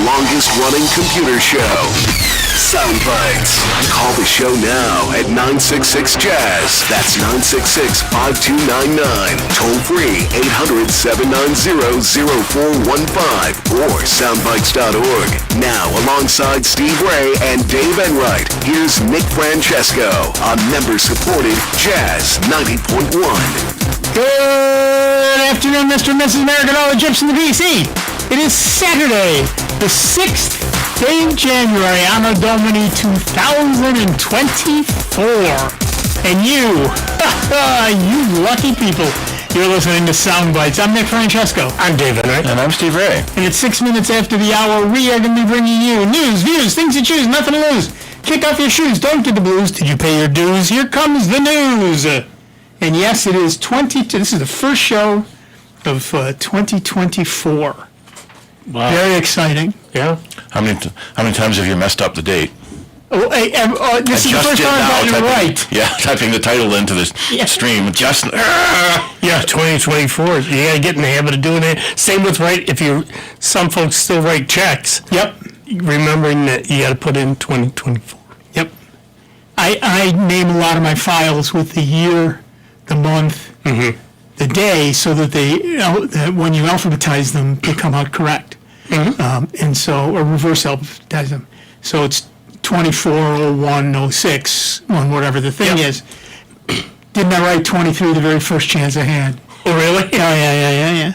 longest-running computer show, Sound Bytes. Call the show now at 966-JAZZ. That's 966-5299. Toll-free 800-790-0415 or soundbytes.org. Now, alongside Steve Ray and Dave Enright, here's Nick Francesco on member-supported Jazz 90.1. Good afternoon, Mr. and Mrs. American, all the gyps in the BC. It is Saturday, the 6th day of January, Anno Domini 2024. And you lucky people, you're listening to Sound Bytes. I'm Nick Francesco. I'm Dave Enright. And I'm Steve Ray. And it's 6 minutes after the hour, we are going to be bringing you news, views, things to choose, nothing to lose. Kick off your shoes, don't get the blues. Did you pay your dues? Here comes the news. And yes, it is this is the first show of 2024. Wow. Very exciting. Yeah. How many times have you messed up the date? Oh, this is the first time I've gotten it right. Yeah, typing the title into this stream. Just Yeah, 2024. You gotta get in the habit of doing it. Same with some folks still write checks. Yep. Remembering that you gotta put in 2024. Yep. I name a lot of my files with the year, the month, the day, so that that when you alphabetize them, they come out correct. And so, or reverse alphabetize them. So it's 240106 on whatever the thing is. Didn't I write 23 the very first chance I had? Oh, really? Yeah.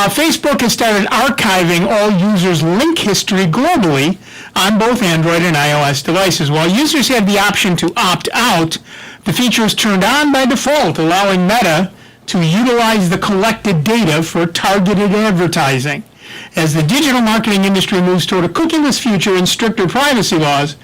Facebook has started archiving all users' link history globally on both Android and iOS devices. While users have the option to opt out, the feature is turned on by default, allowing Meta to utilize the collected data for targeted advertising. As the digital marketing industry moves toward a cookieless future and stricter privacy laws,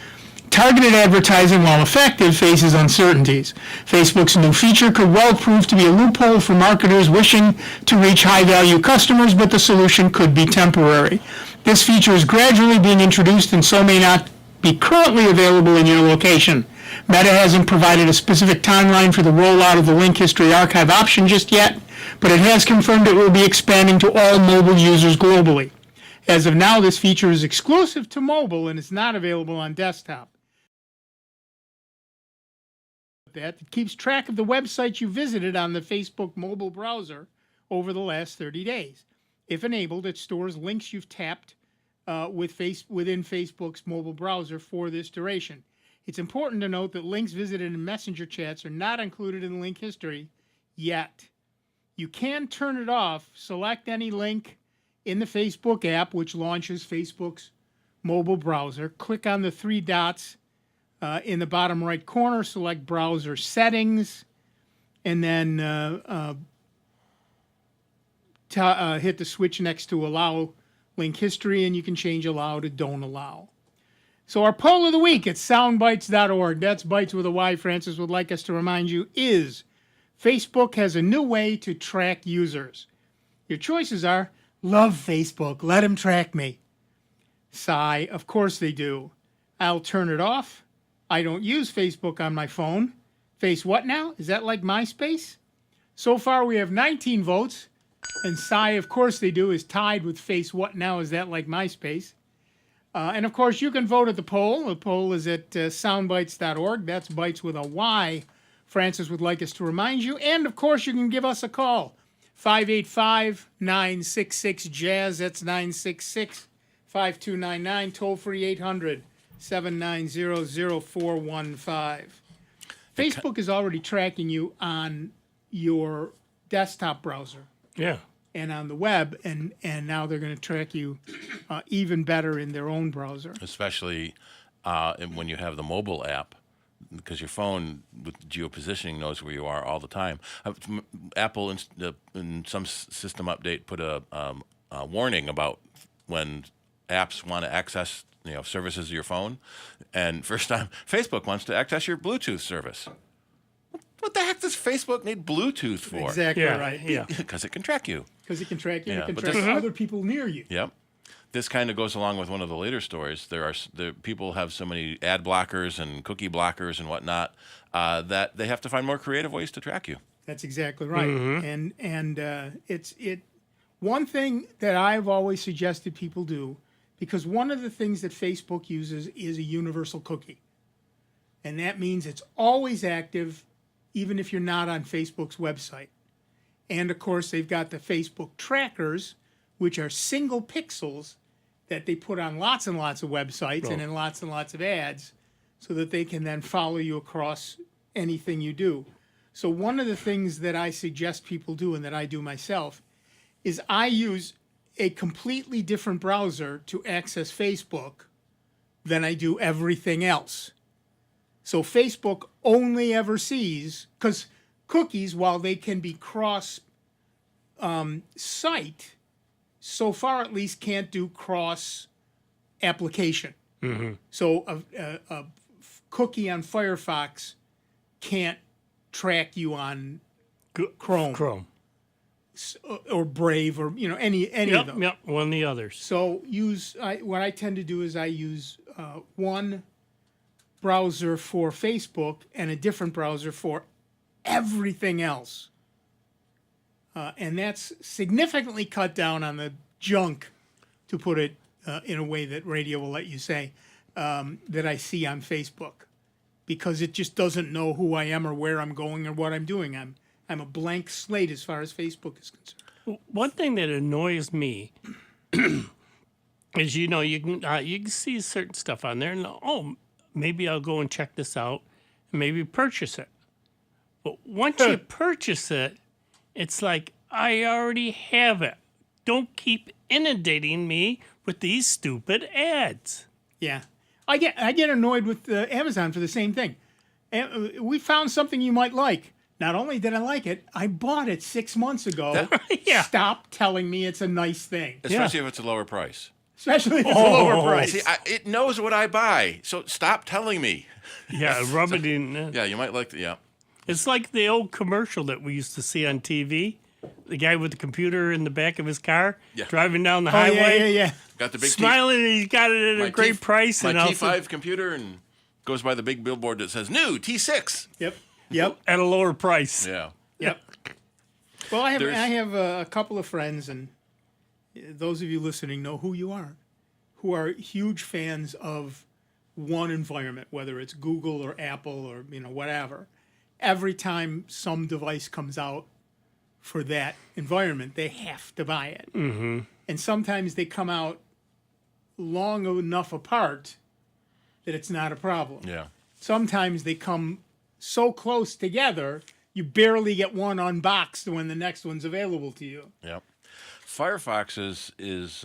targeted advertising, while effective, faces uncertainties. Facebook's new feature could well prove to be a loophole for marketers wishing to reach high-value customers, but the solution could be temporary. This feature is gradually being introduced and so may not be currently available in your location. Meta hasn't provided a specific timeline for the rollout of the link history archive option just yet, but it has confirmed it will be expanding to all mobile users globally. As of now, this feature is exclusive to mobile and is not available on desktop. It keeps track of the websites you visited on the Facebook mobile browser over the last 30 days. If enabled, it stores links you've tapped within Facebook's mobile browser for this duration. It's important to note that links visited in Messenger chats are not included in link history yet. You can turn it off. Select any link in the Facebook app, which launches Facebook's mobile browser. Click on the three dots in the bottom right corner, select Browser Settings, and then hit the switch next to Allow Link History, and you can change Allow to Don't Allow. So our poll of the week at soundbytes.org, that's Bytes with a Y, Francis would like us to remind you, is Facebook has a new way to track users. Your choices are, love Facebook, let them track me. Sigh, of course they do. I'll turn it off. I don't use Facebook on my phone. Face what now? Is that like MySpace? So far we have 19 votes, and sigh, of course they do, is tied with face what now? Is that like MySpace? And of course you can vote at the poll. The poll is at soundbytes.org. That's Bytes with a Y. Francis would like us to remind you. And of course you can give us a call. 585-966-JAZZ. That's 966-5299. Toll free 800-790-0415. Facebook is already tracking you on your desktop browser. Yeah. And on the web, and now they're going to track you even better in their own browser. especially when you have the mobile app, because your phone with geopositioning knows where you are all the time. Apple in some system update put a warning about when apps want to access services of your phone, and first time Facebook wants to access your Bluetooth service. What the heck does Facebook need Bluetooth for? Exactly right. Yeah. Because it can track you. Because it can track you, Yeah, and it but can track this- other people near you. Yep. This kind of goes along with one of the later stories. People have so many ad blockers and cookie blockers and whatnot that they have to find more creative ways to track you. That's exactly right. And it's one thing that I've always suggested people do, because one of the things that Facebook uses is a universal cookie. And that means it's always active, even if you're not on Facebook's website. And of course, they've got the Facebook trackers, which are single pixels that they put on lots and lots of websites and in lots and lots of ads so that they can then follow you across anything you do. So one of the things that I suggest people do and that I do myself is I use a completely different browser to access Facebook than I do everything else. So Facebook only ever sees, because cookies, while they can be cross site, so far at least can't do cross application. So a cookie on Firefox can't track you on Chrome or Brave or any of them. Yep, one of the others. So what I tend to do is I use one browser for Facebook and a different browser for everything else. And that's significantly cut down on the junk, to put it in a way that radio will let you say, that I see on Facebook. Because it just doesn't know who I am or where I'm going or what I'm doing. I'm a blank slate as far as Facebook is concerned. One thing that annoys me is, you can see certain stuff on there, and maybe I'll go and check this out and maybe purchase it. But once you purchase it, it's like, I already have it. Don't keep inundating me with these stupid ads. Yeah. I get annoyed with Amazon for the same thing. We found something you might like. Not only did I like it, I bought it 6 months ago. Yeah. Stop telling me it's a nice thing. Especially if it's a lower price. Especially if it's a lower price. See, it knows what I buy, so stop telling me. Yeah, rub it in. Yeah, you might like the, It's like the old commercial that we used to see on TV. The guy with the computer in the back of his car, driving down the highway. Yeah. Got the big smiling, and he's got it at a great price. My and T5 computer, and goes by the big billboard that says, new T6. Yep. At a lower price. Yeah. Yep. Well, I have a couple of friends, and those of you listening know who you are, who are huge fans of one environment, whether it's Google or Apple or whatever. Every time some device comes out for that environment, they have to buy it. Mm-hmm. And sometimes they come out long enough apart that it's not a problem. Yeah. Sometimes they come so close together, you barely get one unboxed when the next one's available to you. Yep. Firefox is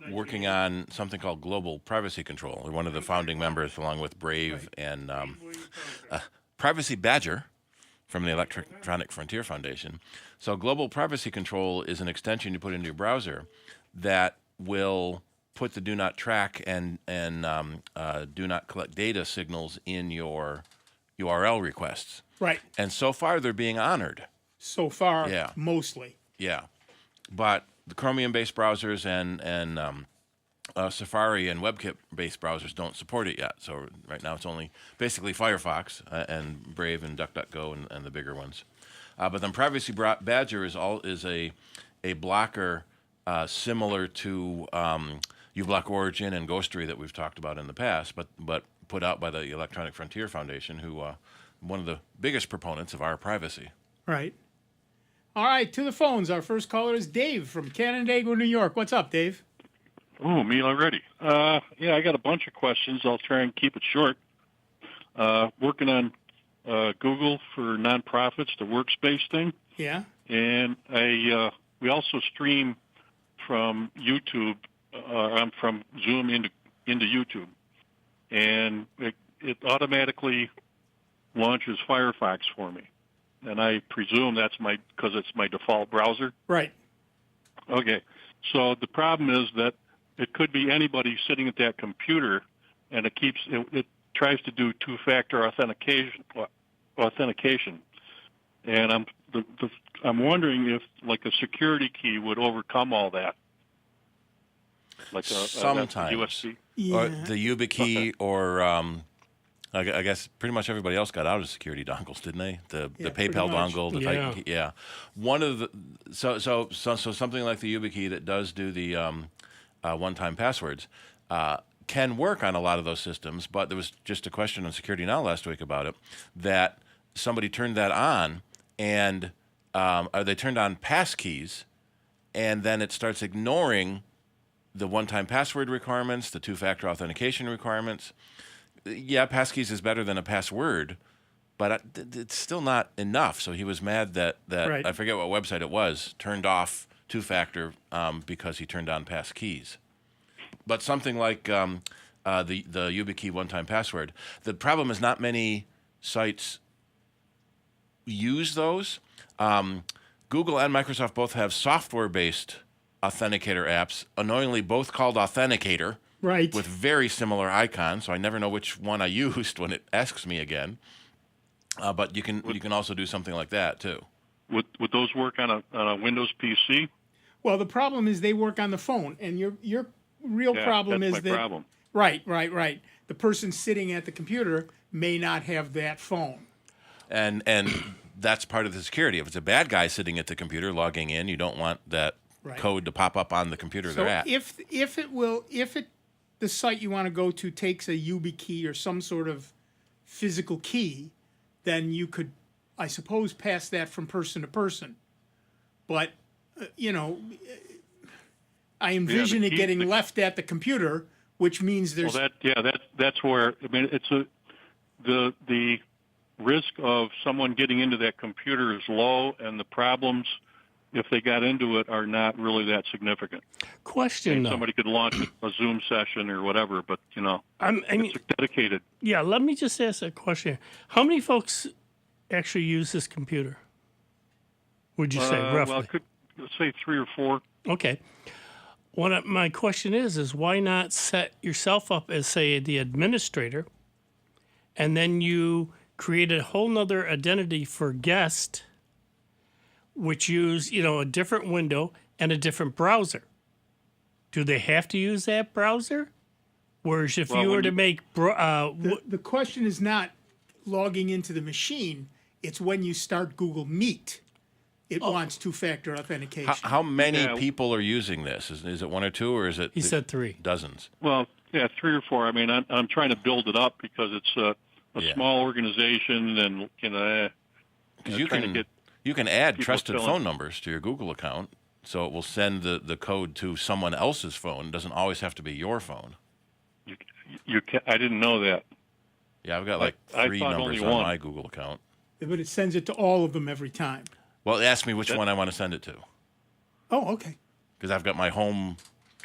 working on something called global privacy control. They're one of the founding members, along with Brave and Privacy Badger from the Electronic Frontier Foundation. So global privacy control is an extension you put into your browser that will put the do not track and do not collect data signals in your URL requests. Right. And so far, they're being honored. So far, Yeah. mostly. Yeah. But the Chromium-based browsers and Safari and WebKit-based browsers don't support it yet. So right now it's only basically Firefox and Brave and DuckDuckGo and the bigger ones. But then Privacy Badger is a blocker similar to uBlock Origin and Ghostery that we've talked about in the past, but put out by the Electronic Frontier Foundation, who one of the biggest proponents of our privacy. Right. All right, to the phones. Our first caller is Dave from Canandaigua, New York. What's up, Dave? Oh, me already. Yeah, I got a bunch of questions. I'll try and keep it short. Working on Google for nonprofits, the workspace thing. Yeah. And we also stream from YouTube. I'm from Zoom into YouTube, and it automatically launches Firefox for me. And I presume that's because it's my default browser. Right. Okay. So the problem is that it could be anybody sitting at that computer, and it tries to do two-factor authentication. And I'm wondering if like a security key would overcome all that. Like Sometimes. USB. Yeah. Or the YubiKey, or I guess pretty much everybody else got out of security dongles, didn't they? The PayPal dongle, the Titan key. Yeah. One of the so something like the YubiKey that does do the one-time passwords, can work on a lot of those systems. But there was just a question on Security Now last week about it, that somebody turned that on, and they turned on passkeys, and then it starts ignoring the one-time password requirements, the two-factor authentication requirements. Yeah, passkeys is better than a password, but it's still not enough. So he was mad that Right. I forget what website it was, turned off two-factor because he turned on passkeys. But something like the YubiKey one-time password, the problem is not many sites use those. Google and Microsoft both have software-based authenticator apps, annoyingly both called Authenticator, Right. with very similar icons, so I never know which one I used when it asks me again. But you can also do something like that too. Would those work on a Windows PC? Well, the problem is they work on the phone, and your real Yeah, problem that's is my that problem. right. The person sitting at the computer may not have that phone. And that's part of the security. If it's a bad guy sitting at the computer logging in, you don't want that Right. code to pop up on the computer So they're at. if the site you want to go to takes a YubiKey or some sort of physical key, then you could, I suppose, pass that from person to person. But I envision it key- getting left at the computer, which means there's That's where it's the risk of someone getting into that computer is low, and the problems, if they got into it, are not really that significant. Question, though. Somebody could launch a Zoom session or whatever, but I mean, it's dedicated. yeah, let me just ask a question. How many folks actually use this computer? Would you say, roughly? Well, let's say 3 or 4. Okay. My question is why not set yourself up as, say, the administrator, and then you create a whole nother identity for guest, which use, a different window and a different browser. Do they have to use that browser? Whereas if you were to make... the question is not logging into the machine. It's when you start Google Meet. It wants two-factor authentication. How many Yeah. people are using this? Is it 1 or 2, or is it? He said 3. Dozens. Well, yeah, 3 or 4. I mean, I'm trying to build it up because it's a Yeah. small organization, and Because you trying to can get you can add people trusted filling- phone numbers to your Google account, so it will send the code to someone else's phone. It doesn't always have to be your phone. I didn't know that. Yeah, I've got like I 3 thought numbers only on one. my Google account. But it sends it to all of them every time. Well, ask me which one I want to send it to, Oh, okay. because I've got my home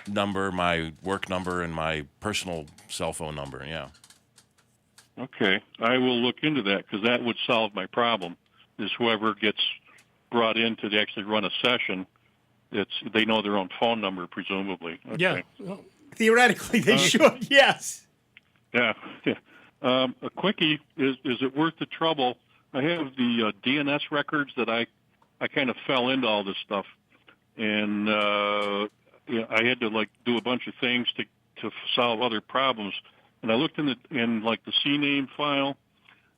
number, my work number, and my personal cell phone number. Yeah. Okay, I will look into that because that would solve my problem. Is whoever gets brought in to actually run a session, they know their own phone number, presumably. Okay. Yeah. Well, Theoretically, they should, yes. Yeah. A quickie is it worth the trouble? I have the DNS records that I kind of fell into all this stuff, and I had to do a bunch of things to solve other problems. And I looked in the CNAME file.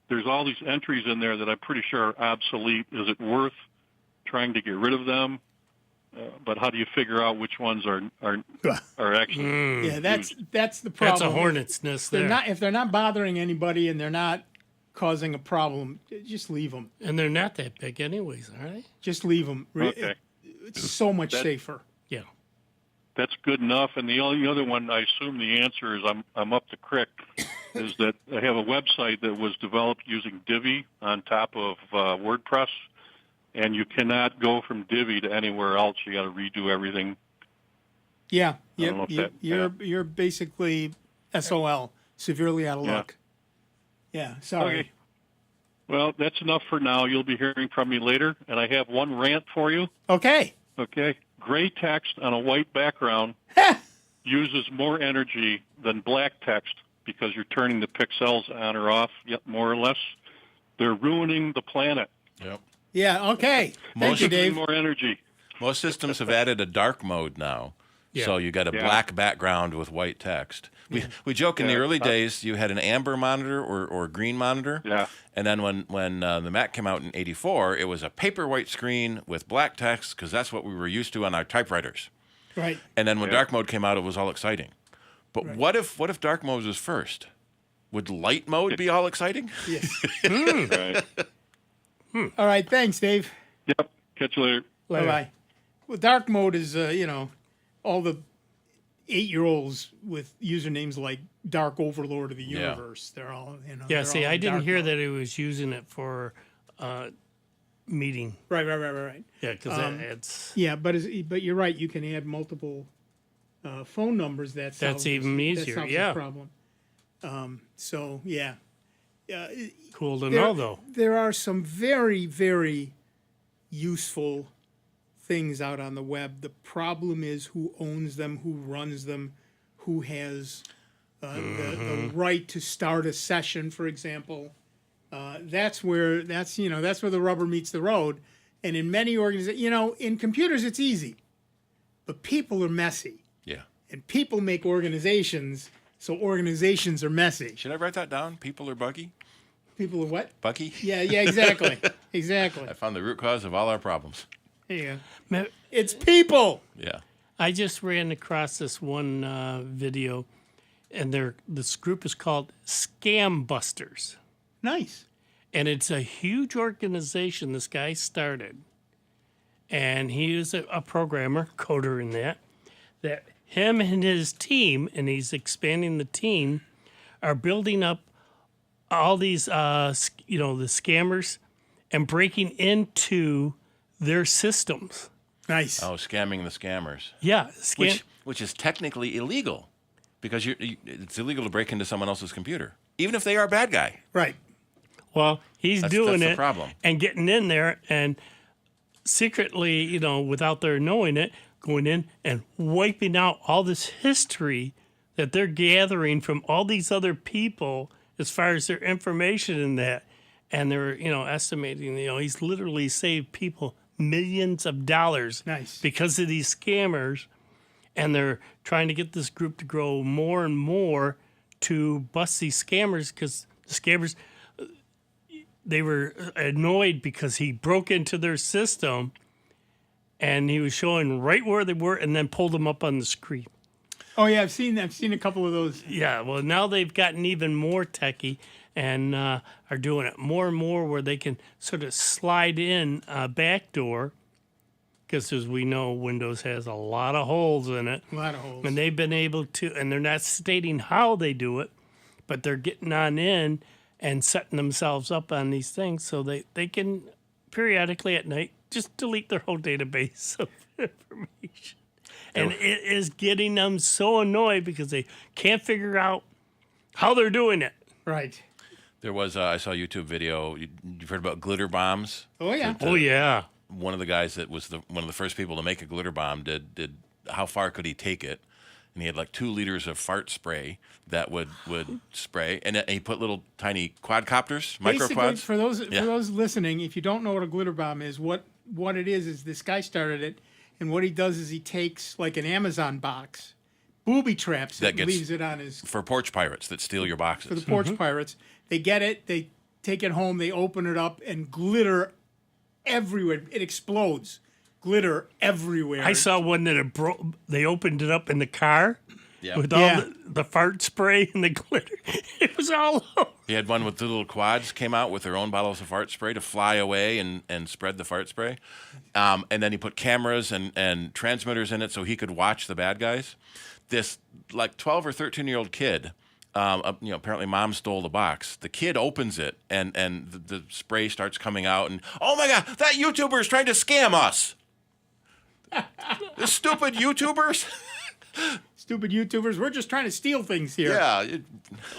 There's all these entries in there that I'm pretty sure are obsolete. Is it worth trying to get rid of them? But how do you figure out which ones are actually? Yeah, that's the that's problem. a hornet's nest They're there. not, if they're not bothering anybody and they're not causing a problem, just leave them. And they're not that big anyways, are they? Just leave them. Okay. It's so much safer. Yeah. That's good enough. And the only other one, I assume the answer is I'm up the creek, is that I have a website that was developed using Divi on top of WordPress, and you cannot go from Divi to anywhere else. You got to redo everything. Yeah, don't know if you're basically SOL, severely out of Yeah. luck. Yeah, sorry. Okay. Well, that's enough for now. You'll be hearing from me later, and I have one rant for you. Okay. Okay. Gray text on a white background uses more energy than black text because you're turning the pixels on or off, yet more or less. They're ruining the planet. Yep. Yeah, okay. Thank you, Using Dave. more energy. Most systems have added a dark mode now. Yeah. So you got a Yeah. black background with white text. We joke in the Yeah. early days you had an amber monitor or green monitor. Yeah. And then when the Mac came out in '84, it was a paper white screen with black text because that's what we were used to on our typewriters. Right. And then when dark mode came out, it was all exciting. But what if dark mode was first? Would light mode be all exciting? Yes. Right. All right. Thanks, Dave. Yep. Catch you later. Bye bye. Well, dark mode is all the 8-year-olds with usernames like Dark Overlord of the Universe. They're all Yeah, they're see, all I in didn't dark hear mode. that he was using it for meeting. Right. Yeah, because it's Yeah, but you're right. You can add multiple phone numbers. That's even easier, That solves yeah. the problem. So yeah, cool to know, though. there are some very, very useful things out on the web. The problem is who owns them, who runs them, who has the right to start a session, for example. That's where the rubber meets the road. And in many organizations, in computers it's easy, but people are messy, Yeah. and people make organizations, so organizations are messy. Should I write that down? People are buggy? People are what? Buggy? Yeah, exactly, exactly. I found the root cause of all our problems. There you go. Ma- It's people. Yeah. I just ran across this one video, and this group is called Scam Busters. Nice. And it's a huge organization this guy started. And he is a programmer, coder in that him and his team, and he's expanding the team, are building up all these, the scammers and breaking into their systems. Nice. Oh, scamming the scammers. Yeah. Which is technically illegal because it's illegal to break into someone else's computer, even if they are a bad guy. Right. Well, he's doing that's the it problem. and getting in there and secretly, without their knowing it, going in and wiping out all this history that they're gathering from all these other people as far as their information in that. And they're, estimating, he's literally saved people millions of dollars Nice. because of these scammers. And they're trying to get this group to grow more and more to bust these scammers because the scammers, they were annoyed because he broke into their system and he was showing right where they were and then pulled them up on the screen. Oh yeah, I've seen a couple of those. Yeah, well, now they've gotten even more techie and are doing it more and more where they can sort of slide in a backdoor because, as we know, Windows has a lot of holes in it. A lot of holes. And they've been able to, and they're not stating how they do it, but they're getting on in and setting themselves up on these things so they can periodically at night just delete their whole database of information. And it is getting them so annoyed because they can't figure out how they're doing it. Right. There was I saw a YouTube video. You've heard about glitter bombs? Oh yeah. Oh, yeah. One of the guys that was one of the first people to make a glitter bomb did how far could he take it? And he had like 2 liters of fart spray that would spray, and he put little tiny quadcopters, Basically, microquads. for those listening, if you don't know what a glitter bomb is, what it is this guy started it, and what he does is he takes like an Amazon box, booby traps it, and leaves it on his For porch pirates that steal your boxes. for the porch pirates. They get it, they take it home, they open it up, and glitter everywhere. It explodes. Glitter everywhere. I saw one that they opened it up in the car with all the fart spray and the glitter. It was all over. He had one with the little quads came out with their own bottles of fart spray to fly away and spread the fart spray. And then he put cameras and transmitters in it so he could watch the bad guys. This like 12 or 13-year-old kid, apparently mom stole the box. The kid opens it and the spray starts coming out and, oh my God, that YouTuber is trying to scam us. The stupid YouTubers. Stupid YouTubers. We're just trying to steal things here. Yeah.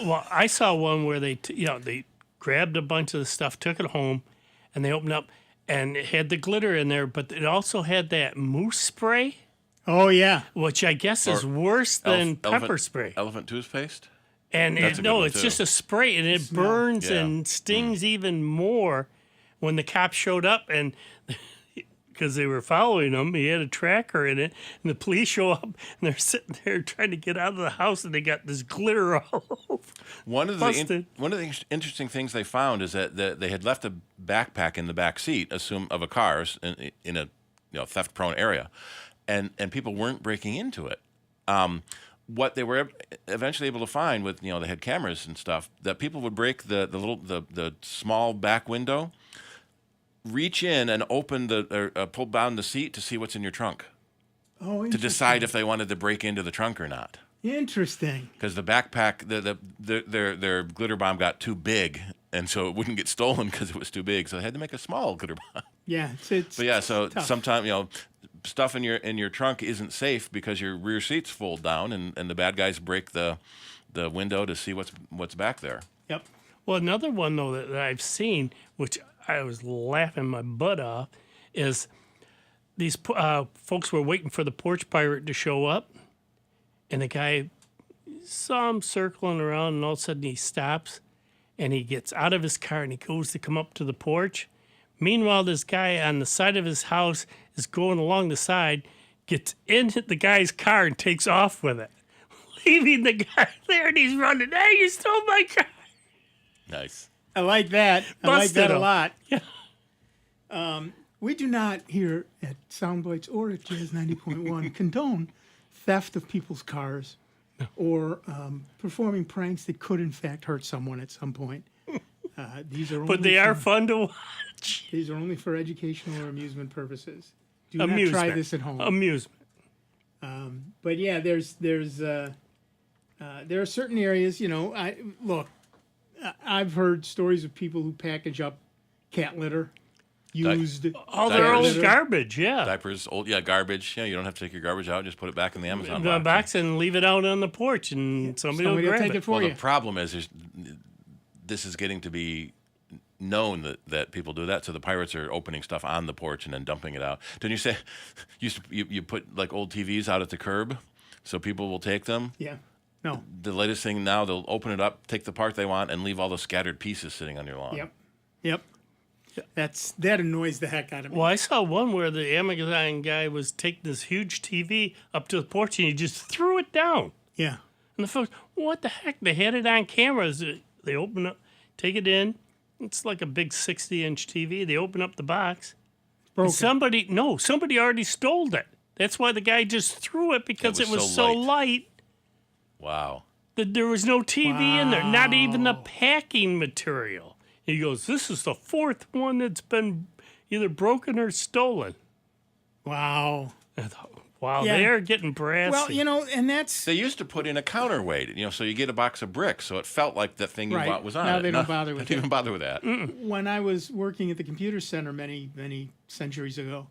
Well, I saw one where they grabbed a bunch of the stuff, took it home, and they opened up, and it had the glitter in there, but it also had that mousse spray, Oh yeah. which I guess is worse than pepper spray. Elephant toothpaste. And That's a good one, it's too. just a spray, and it burns Yeah. and stings even more. When the cops showed up, and because they were following him, he had a tracker in it, and the police show up, and they're sitting there trying to get out of the house, and they got this glitter all over. One of Busted. the interesting things they found is that they had left a backpack in the back seat, of a car in a theft-prone area, and people weren't breaking into it. What they were eventually able to find with, they had cameras and stuff, that people would break the small back window, reach in and open pull down the seat to see what's in your trunk. Oh, to decide if they wanted to break into the trunk or not. Interesting. Because the backpack, their glitter bomb got too big, and so it wouldn't get stolen because it was too big. So they had to make a small glitter bomb. Yeah, it's But yeah, so tough. sometimes stuff in your trunk isn't safe because your rear seats fold down, and the bad guys break the window to see what's back there. Yep. Well, another one though that I've seen, which I was laughing my butt off, is these folks were waiting for the porch pirate to show up, and the guy saw him circling around, and all of a sudden he stops, and he gets out of his car and he goes to come up to the porch. Meanwhile, this guy on the side of his house is going along the side, gets in the guy's car and takes off with it, leaving the guy there, and he's running. Hey, you stole my car! Nice. I like that. I like Busted that a him. lot. Yeah. We do not here at Soundbites or at Jazz 90.1 condone theft of people's cars or performing pranks that could, in fact, hurt someone at some point. These are, But they are fun to watch. These are only for educational or amusement purposes. Do not Amusement. try this at home. Amusement. But yeah, there are certain areas. I've heard stories of people who package up cat litter, used. All their Diapers. old garbage, yeah. Diapers, garbage. Yeah, you don't have to take your garbage out; just put it back in the Amazon The box. box and leave it out on the porch, and somebody will Somebody will grab take it for Well, you. the problem is this is getting to be known that people do that. So the pirates are opening stuff on the porch and then dumping it out. Didn't you say you put like old TVs out at the curb so people will take them? Yeah. No. The latest thing now, they'll open it up, take the part they want, and leave all the scattered pieces sitting on your lawn. Yep. That annoys the heck out of me. Well, I saw one where the Amazon guy was taking this huge TV up to the porch and he just threw it down. Yeah. And the folks, what the heck? They had it on cameras. They open up, take it in. It's like a big 60-inch TV. They open up the box. Broken. Somebody already stole it. That's why the guy just threw it, because it was so so light. light Wow. that there was no TV in there, not even the Wow. packing material. He goes, this is the fourth one that's been either broken or stolen. Wow. I thought, wow, Yeah. they're getting brassy. Well, and that's They used to put in a counterweight, so you get a box of bricks, so it felt like the thing you Right. bought was on Now it. they don't bother with They don't that. even bother with that. when I was working at the computer center many, many centuries ago.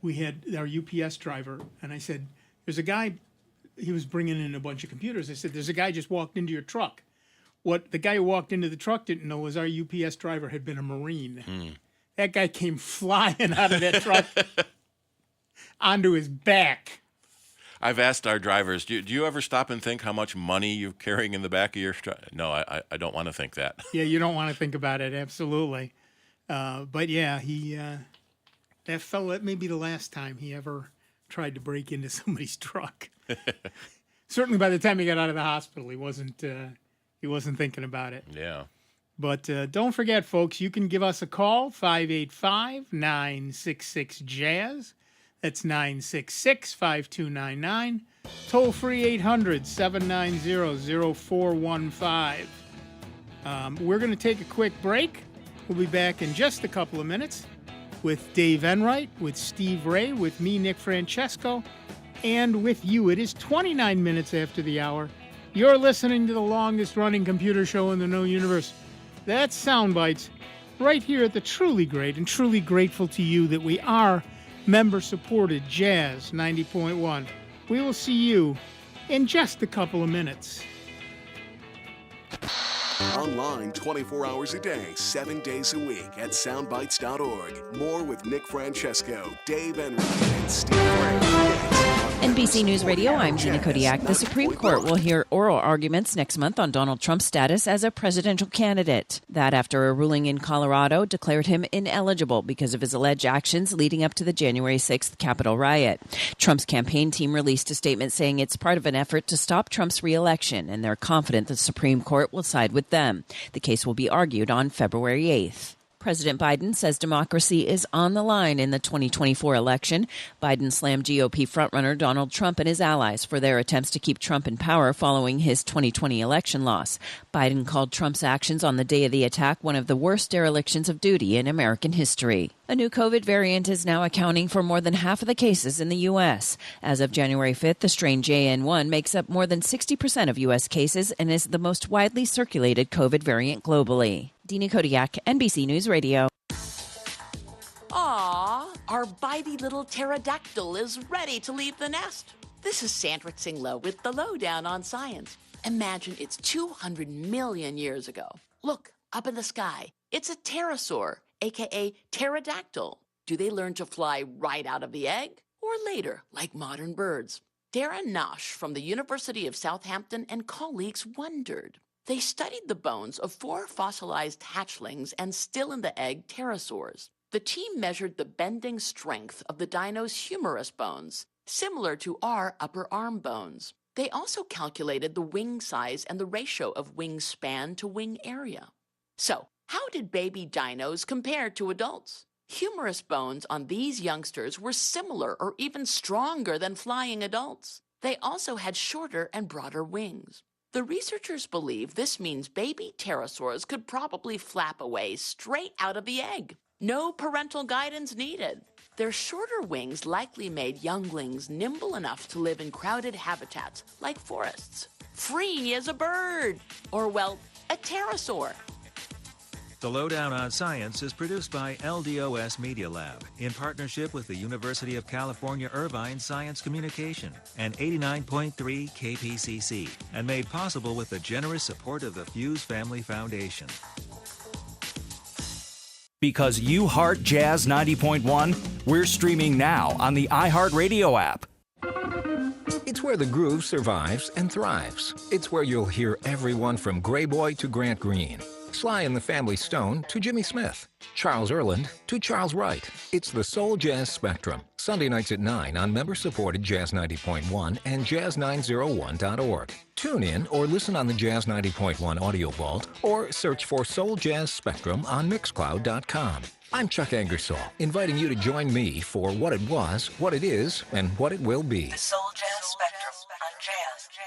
We had our UPS driver, and I said, "There's a guy." He was bringing in a bunch of computers. I said, "There's a guy just walked into your truck." What the guy who walked into the truck didn't know was our UPS driver had been a Marine. That guy came flying out of that truck onto his back. I've asked our drivers, do you ever stop and think how much money you're carrying in the back of your truck? No, I don't want to think that. Yeah, you don't want to think about it, absolutely. But yeah, that fellow, that may be the last time he ever tried to break into somebody's truck. Certainly by the time he got out of the hospital, he wasn't thinking about it. Yeah. But don't forget, folks, you can give us a call, 585-966-JAZZ. That's 966-5299. Toll free 800-790-0415. We're going to take a quick break. We'll be back in just a couple of minutes with Dave Enright, with Steve Ray, with me, Nick Francesco, and with you. It is 29 minutes after the hour. You're listening to the longest-running computer show in the known universe. That's Soundbites, right here at the truly great and truly grateful to you that we are member-supported Jazz 90.1. We will see you in just a couple of minutes. Online 24 hours a day, 7 days a week at soundbites.org. More with Nick Francesco, Dave Enright, and Steve Ray. NBC News Radio, I'm Gina Kodiak. The Supreme Court will hear oral arguments next month on Donald Trump's status as a presidential candidate. That after a ruling in Colorado declared him ineligible because of his alleged actions leading up to the January 6th Capitol riot. Trump's campaign team released a statement saying it's part of an effort to stop Trump's re-election, and they're confident the Supreme Court will side with them. The case will be argued on February 8th. President Biden says democracy is on the line in the 2024 election. Biden slammed GOP frontrunner Donald Trump and his allies for their attempts to keep Trump in power following his 2020 election loss. Biden called Trump's actions on the day of the attack one of the worst derelictions of duty in American history. A new COVID variant is now accounting for more than half of the cases in the U.S. As of January 5th, the strain JN1 makes up more than 60% of U.S. cases and is the most widely circulated COVID variant globally. Dina Kodiak, NBC News Radio. Aw, our bitey little pterodactyl is ready to leave the nest. This is Sandra Singlo with the lowdown on science. Imagine it's 200 million years ago. Look, up in the sky. It's a pterosaur, aka pterodactyl. Do they learn to fly right out of the egg? Or later, like modern birds? Darren Nosh from the University of Southampton and colleagues wondered. They studied the bones of 4 fossilized hatchlings and still-in-the-egg pterosaurs. The team measured the bending strength of the dino's humerus bones, similar to our upper arm bones. They also calculated the wing size and the ratio of wing span to wing area. So, how did baby dinos compare to adults? Humerus bones on these youngsters were similar or even stronger than flying adults. They also had shorter and broader wings. The researchers believe this means baby pterosaurs could probably flap away straight out of the egg. No parental guidance needed. Their shorter wings likely made younglings nimble enough to live in crowded habitats like forests. Free as a bird, or well, a pterosaur. The Lowdown on Science is produced by LDOS Media Lab in partnership with the University of California Irvine Science Communication and 89.3 KPCC, and made possible with the generous support of the Fuse Family Foundation. Because you heart Jazz 90.1, we're streaming now on the iHeartRadio app. It's where the groove survives and thrives. It's where you'll hear everyone from Gray Boy to Grant Green, Sly and the Family Stone to Jimmy Smith, Charles Earland to Charles Wright. It's the Soul Jazz Spectrum, Sunday nights at 9 on member-supported Jazz 90.1 and jazz901.org. Tune in or listen on the Jazz 90.1 Audio Vault or search for Soul Jazz Spectrum on Mixcloud.com. I'm Chuck Angersall, inviting you to join me for what it was, what it is, and what it will be. The Soul Jazz Spectrum on Jazz 90.1.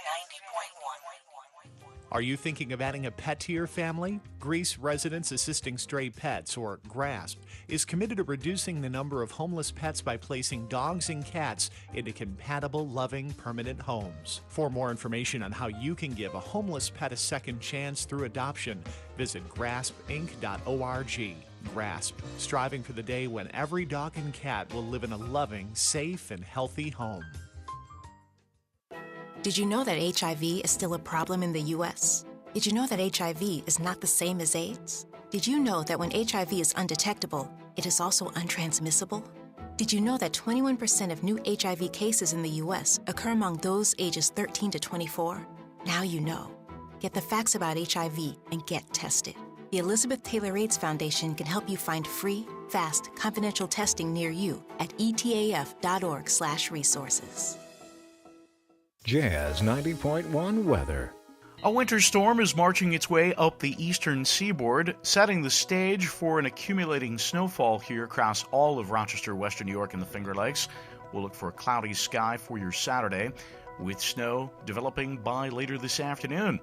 Are you thinking of adding a pet to your family? Greece Residents Assisting Stray Pets, or GRASP, is committed to reducing the number of homeless pets by placing dogs and cats into compatible, loving, permanent homes. For more information on how you can give a homeless pet a second chance through adoption, visit graspinc.org. GRASP, striving for the day when every dog and cat will live in a loving, safe, and healthy home. Did you know that HIV is still a problem in the U.S.? Did you know that HIV is not the same as AIDS? Did you know that when HIV is undetectable, it is also untransmissible? Did you know that 21% of new HIV cases in the U.S. occur among those ages 13 to 24? Now you know. Get the facts about HIV and get tested. The Elizabeth Taylor AIDS Foundation can help you find free, fast, confidential testing near you at etaf.org/resources. Jazz 90.1 weather. A winter storm is marching its way up the eastern seaboard, setting the stage for an accumulating snowfall here across all of Rochester, western New York, and the Finger Lakes. We'll look for a cloudy sky for your Saturday, with snow developing by later this afternoon.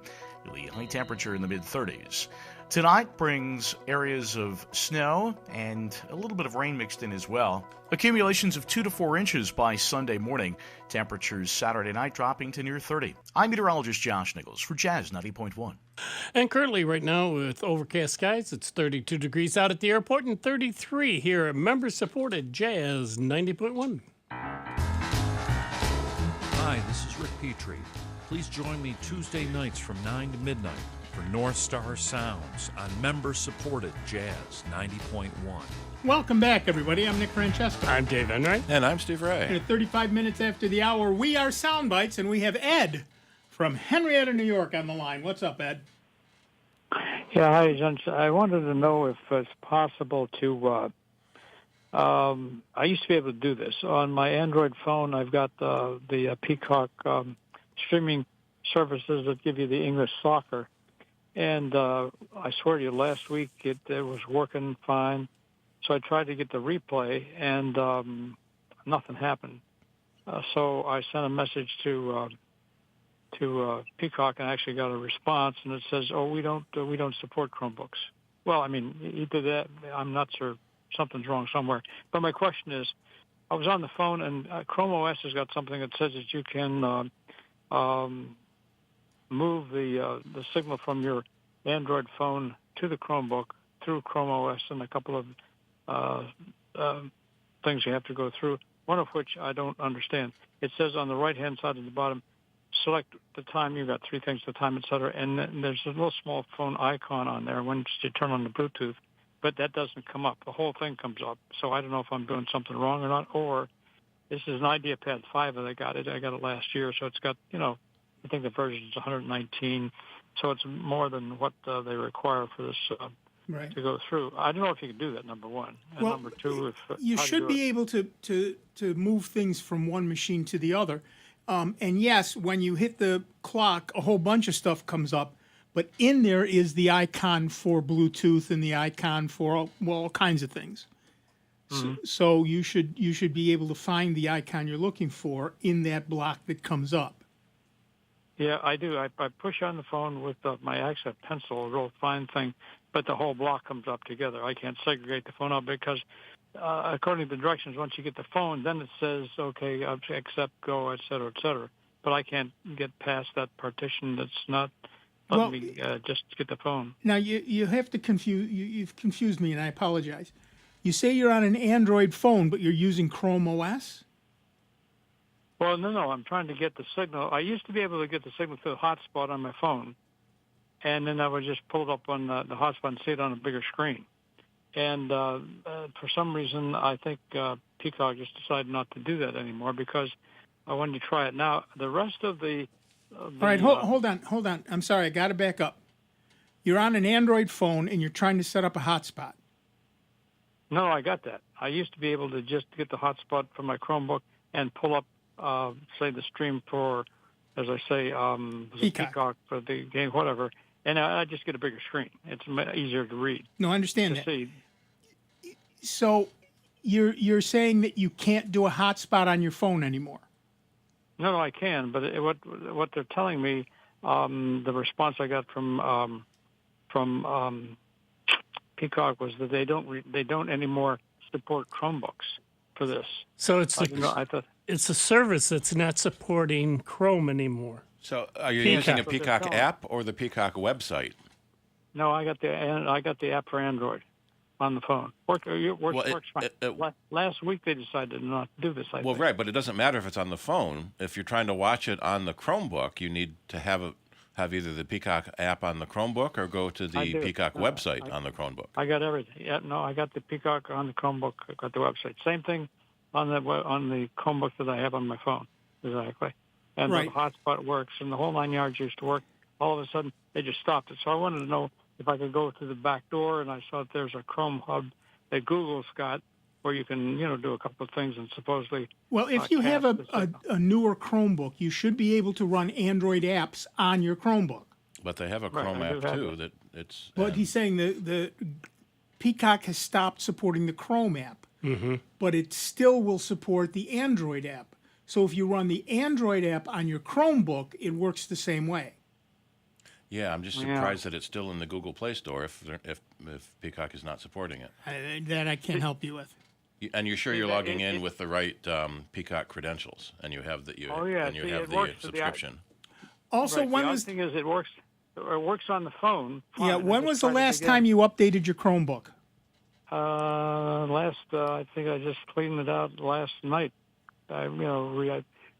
The high temperature in the mid-30s. Tonight brings areas of snow and a little bit of rain mixed in as well. Accumulations of 2 to 4 inches by Sunday morning. Temperatures Saturday night dropping to near 30. I'm meteorologist Josh Nichols for Jazz 90.1. And currently right now with overcast skies, it's 32 degrees out at the airport and 33 here at member-supported Jazz 90.1. Hi, this is Rick Petrie. Please join me Tuesday nights from 9 to midnight for North Star Sounds on member-supported Jazz 90.1. Welcome back, everybody. I'm Nick Francesco. I'm Dave Enright. And I'm Steve Ray. And at 35 minutes after the hour, we are Sound Bytes, and we have Ed from Henrietta, New York on the line. What's up, Ed? Yeah, hi, John. I wanted to know if it's possible to, I used to be able to do this. On my Android phone, I've got the Peacock streaming services that give you the English soccer. And I swear to you, last week it was working fine. So I tried to get the replay, and nothing happened. So I sent a message to Peacock, and I actually got a response, and it says, "Oh, we don't support Chromebooks." Well, I mean, either that, I'm not sure, something's wrong somewhere. But my question is, I was on the phone, and Chrome OS has got something that says that you can move the signal from your Android phone to the Chromebook through Chrome OS, and a couple of things you have to go through, one of which I don't understand. It says on the right-hand side at the bottom, select the time. You've got three things, the time, et cetera, and then there's a little small phone icon on there once you turn on the Bluetooth, but that doesn't come up. The whole thing comes up. So I don't know if I'm doing something wrong or not, or this is an IdeaPad 5 that I got it. I got it last year, so it's got, I think the version is 119, so it's more than what they require for this Right. to go through. I don't know if you can do that, number one. And Well, number two, if You how to should do be it. able to move things from one machine to the other. And yes, when you hit the clock, a whole bunch of stuff comes up. But in there is the icon for Bluetooth and the icon for all kinds of things. So you should be able to find the icon you're looking for in that block that comes up. Yeah, I do. I push on the phone with my actual pencil, a real fine thing, but the whole block comes up together. I can't segregate the phone out because, according to the directions, once you get the phone, then it says, okay, accept, go, et cetera, et cetera. But I can't get past that partition that's not letting me just get the phone. Now you have to confuse. You've confused me, and I apologize. You say you're on an Android phone, but you're using Chrome OS? Well, no, I'm trying to get the signal. I used to be able to get the signal through the hotspot on my phone, and then I would just pull it up on the hotspot and see it on a bigger screen. And for some reason, I think Peacock just decided not to do that anymore because I wanted to try it. Now, the rest of the... All right, hold on. I'm sorry, I got to back up. You're on an Android phone, and you're trying to set up a hotspot. No, I got that. I used to be able to just get the hotspot from my Chromebook and pull up, say, the stream for, as I say, Peacock for the game, whatever, and I just get a bigger screen. It's easier to read. No, I understand to that. See. So you're saying that you can't do a hotspot on your phone anymore? No, I can, but what they're telling me, the response I got from Peacock was that they don't anymore support Chromebooks for this. So it's it's a service that's not supporting Chrome anymore. So are you Peacock. using a Peacock app or the Peacock website? No, I got the app for Android on the phone. Works fine. Last week they decided not to do this. I think. Right, but it doesn't matter if it's on the phone. If you're trying to watch it on the Chromebook, you need to have either the Peacock app on the Chromebook or go to the Peacock website on the Chromebook. I got everything. Yeah, no, I got the Peacock on the Chromebook. I got the website. Same thing on the Chromebook that I have on my phone. Exactly. And the hotspot works, and the whole 9 yards used to work. All of a sudden, they just stopped it. So I wanted to know if I could go through the back door, and I saw that there's a Chrome hub that Google's got where you can, do a couple of things and supposedly... Well, if you have a newer Chromebook, you should be able to run Android apps on your Chromebook. But they have a Chrome app, too, that it's... But he's saying the Peacock has stopped supporting the Chrome app, but it still will support the Android app. So if you run the Android app on your Chromebook, it works the same way. Yeah, I'm just surprised that it's still in the Google Play Store if Peacock is not supporting it. That I can't help you with. And you're sure you're logging in with the right Peacock credentials, and you have the subscription. Also, the thing is, it works on the phone. Yeah, when was the last time you updated your Chromebook? I think I just cleaned it out last night. I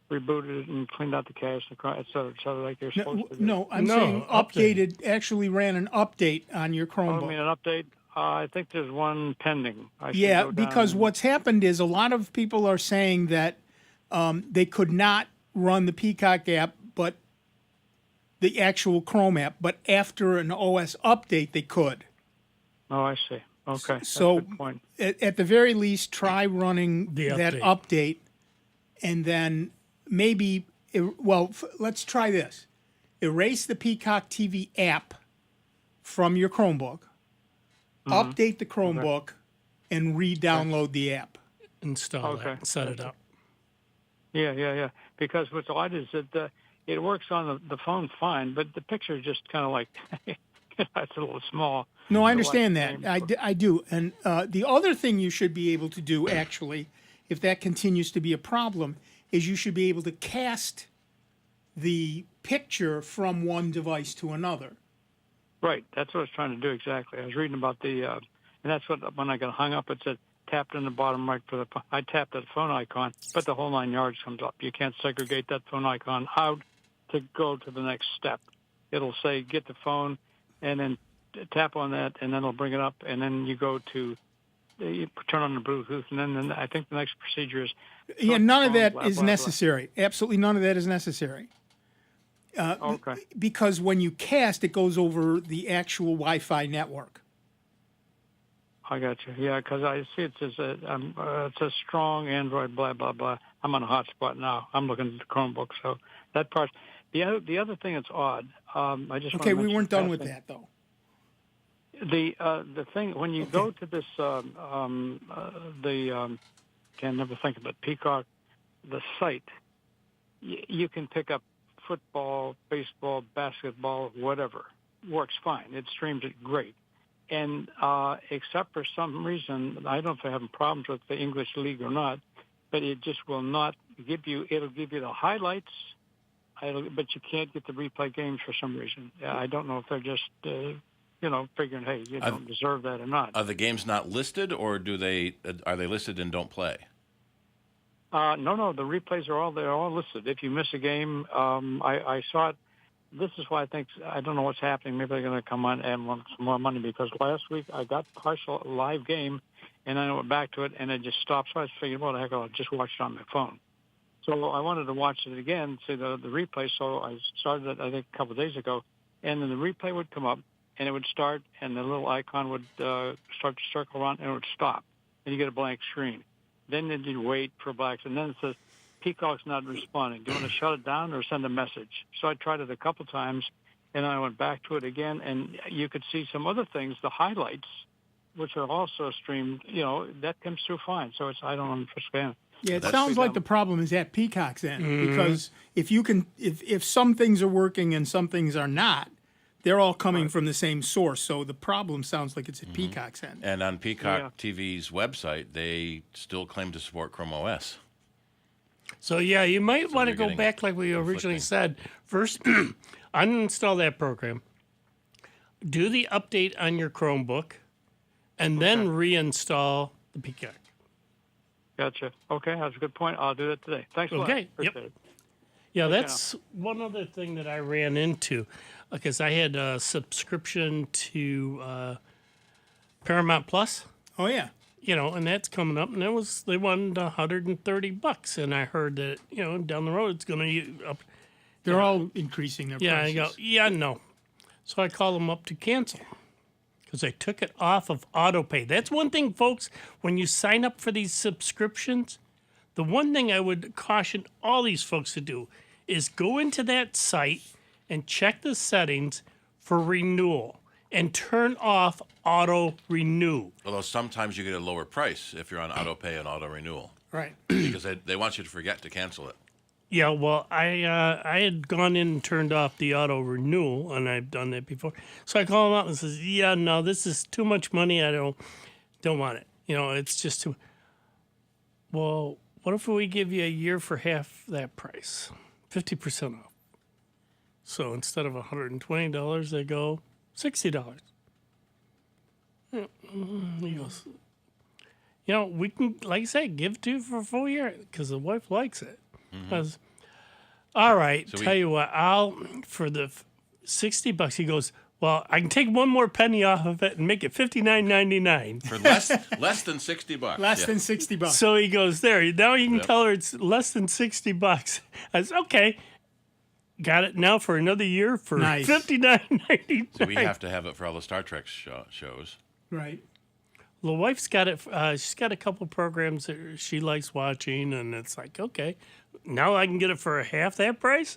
rebooted it and cleaned out the cache, et cetera, like you're supposed to do. No, I'm saying updated, actually ran an update on your Chromebook. Oh, I mean an update? I think there's one pending. Because what's happened is a lot of people are saying that they could not run the Peacock app, but the actual Chrome app, but after an OS update, they could. Oh, I see. Okay. So that's a good point. At the very least, try running that update, and then maybe, let's try this. Erase the Peacock TV app from your Chromebook, update the Chromebook, and re-download the app. Install that, set it up. Yeah. Because what's odd is that it works on the phone fine, but the picture is just kind of like it's a little small. No, I understand that. I do. And the other thing you should be able to do, actually, if that continues to be a problem, is you should be able to cast the picture from one device to another. Right. That's what I was trying to do exactly. I was reading about and that's what, when I got hung up, it said tapped in the bottom right for I tapped that phone icon, but the whole 9 yards comes up. You can't segregate that phone icon out to go to the next step. It'll say get the phone and then tap on that, and then it'll bring it up, and then you go to you turn on the Bluetooth, and then I think the next procedure is... Yeah, none of that is necessary. Absolutely none of that is necessary. Okay. Because when you cast, it goes over the actual Wi-Fi network. I got you. Yeah, because I see it says it says strong Android, blah, blah, blah. I'm on a hotspot now. I'm looking at the Chromebook, so that part... The other thing that's odd, I just okay, we weren't done with that though. The thing when you go to this can't never think of it, Peacock, the site, you can pick up football, baseball, basketball, whatever. Works fine. It streams it great. And except for some reason, I don't know if they're having problems with the English League or not, but it just will not give you. It'll give you the highlights. But you can't get the replay games for some reason. I don't know if they're just, figuring, hey, you don't deserve that or not. Are the games not listed, or are they listed and don't play? No. The replays they're all listed. If you miss a game, I saw it. This is why I don't know what's happening. Maybe they're going to come on and want some more money because last week I got partial live game, and then I went back to it, and it just stopped. So I figured, well, the heck, I'll just watch it on my phone. So I wanted to watch it again, see the replay. So I started it, I think, a couple of days ago. And then the replay would come up, and it would start, and the little icon would start to circle around, and it would stop. And you get a blank screen. Then you'd wait for blacks, and then it says, Peacock's not responding. Do you want to shut it down or send a message? So I tried it a couple times, and I went back to it again, and you could see some other things, the highlights, which are also streamed, that comes through fine. So I don't understand. Yeah, it sounds like the problem is at Peacock's end because if some things are working and some things are not, they're all coming from the same source. So the problem sounds like it's at Peacock's end. And on Peacock TV's website, they still claim to support Chrome OS. So yeah, you might want to go back like we originally said. First, uninstall that program, do the update on your Chromebook, and then reinstall the Peacock. Gotcha. Okay, that's a good point. I'll do that today. Thanks a lot. Okay. Appreciate it. Yeah, that's one other thing that I ran into because I had a subscription to Paramount Plus. Oh yeah. And that's coming up, and they wanted $130, and I heard that down the road it's going to up. They're all increasing their prices. I go, no. So I call them up to cancel. Because I took it off of autopay. That's one thing, folks, when you sign up for these subscriptions, the one thing I would caution all these folks to do is go into that site and check the settings for renewal and turn off auto renew. Although sometimes you get a lower price if you're on autopay and auto renewal. Right. Because they want you to forget to cancel it. Yeah, well, I had gone in and turned off the auto renewal, and I've done that before. So I call them up and says, "Yeah, no, this is too much money. I don't want it. It's just too." Well, what if we give you a year for half that price, 50% off? So instead of $120, they go $60. He goes, we can, like I say, give to you for a full year because the wife likes it. All right, so tell you what, I'll for the $60. He goes, well, I can take one more penny off of it and make it $59.99 for less than $60. Less than $60. So he goes there. Now you can tell her it's less than $60. I said, okay, got it now for another year for $59.99. So we have to have it for all the Star Trek shows, right? The wife's got it. She's got a couple programs that she likes watching, and it's like, okay, now I can get it for half that price.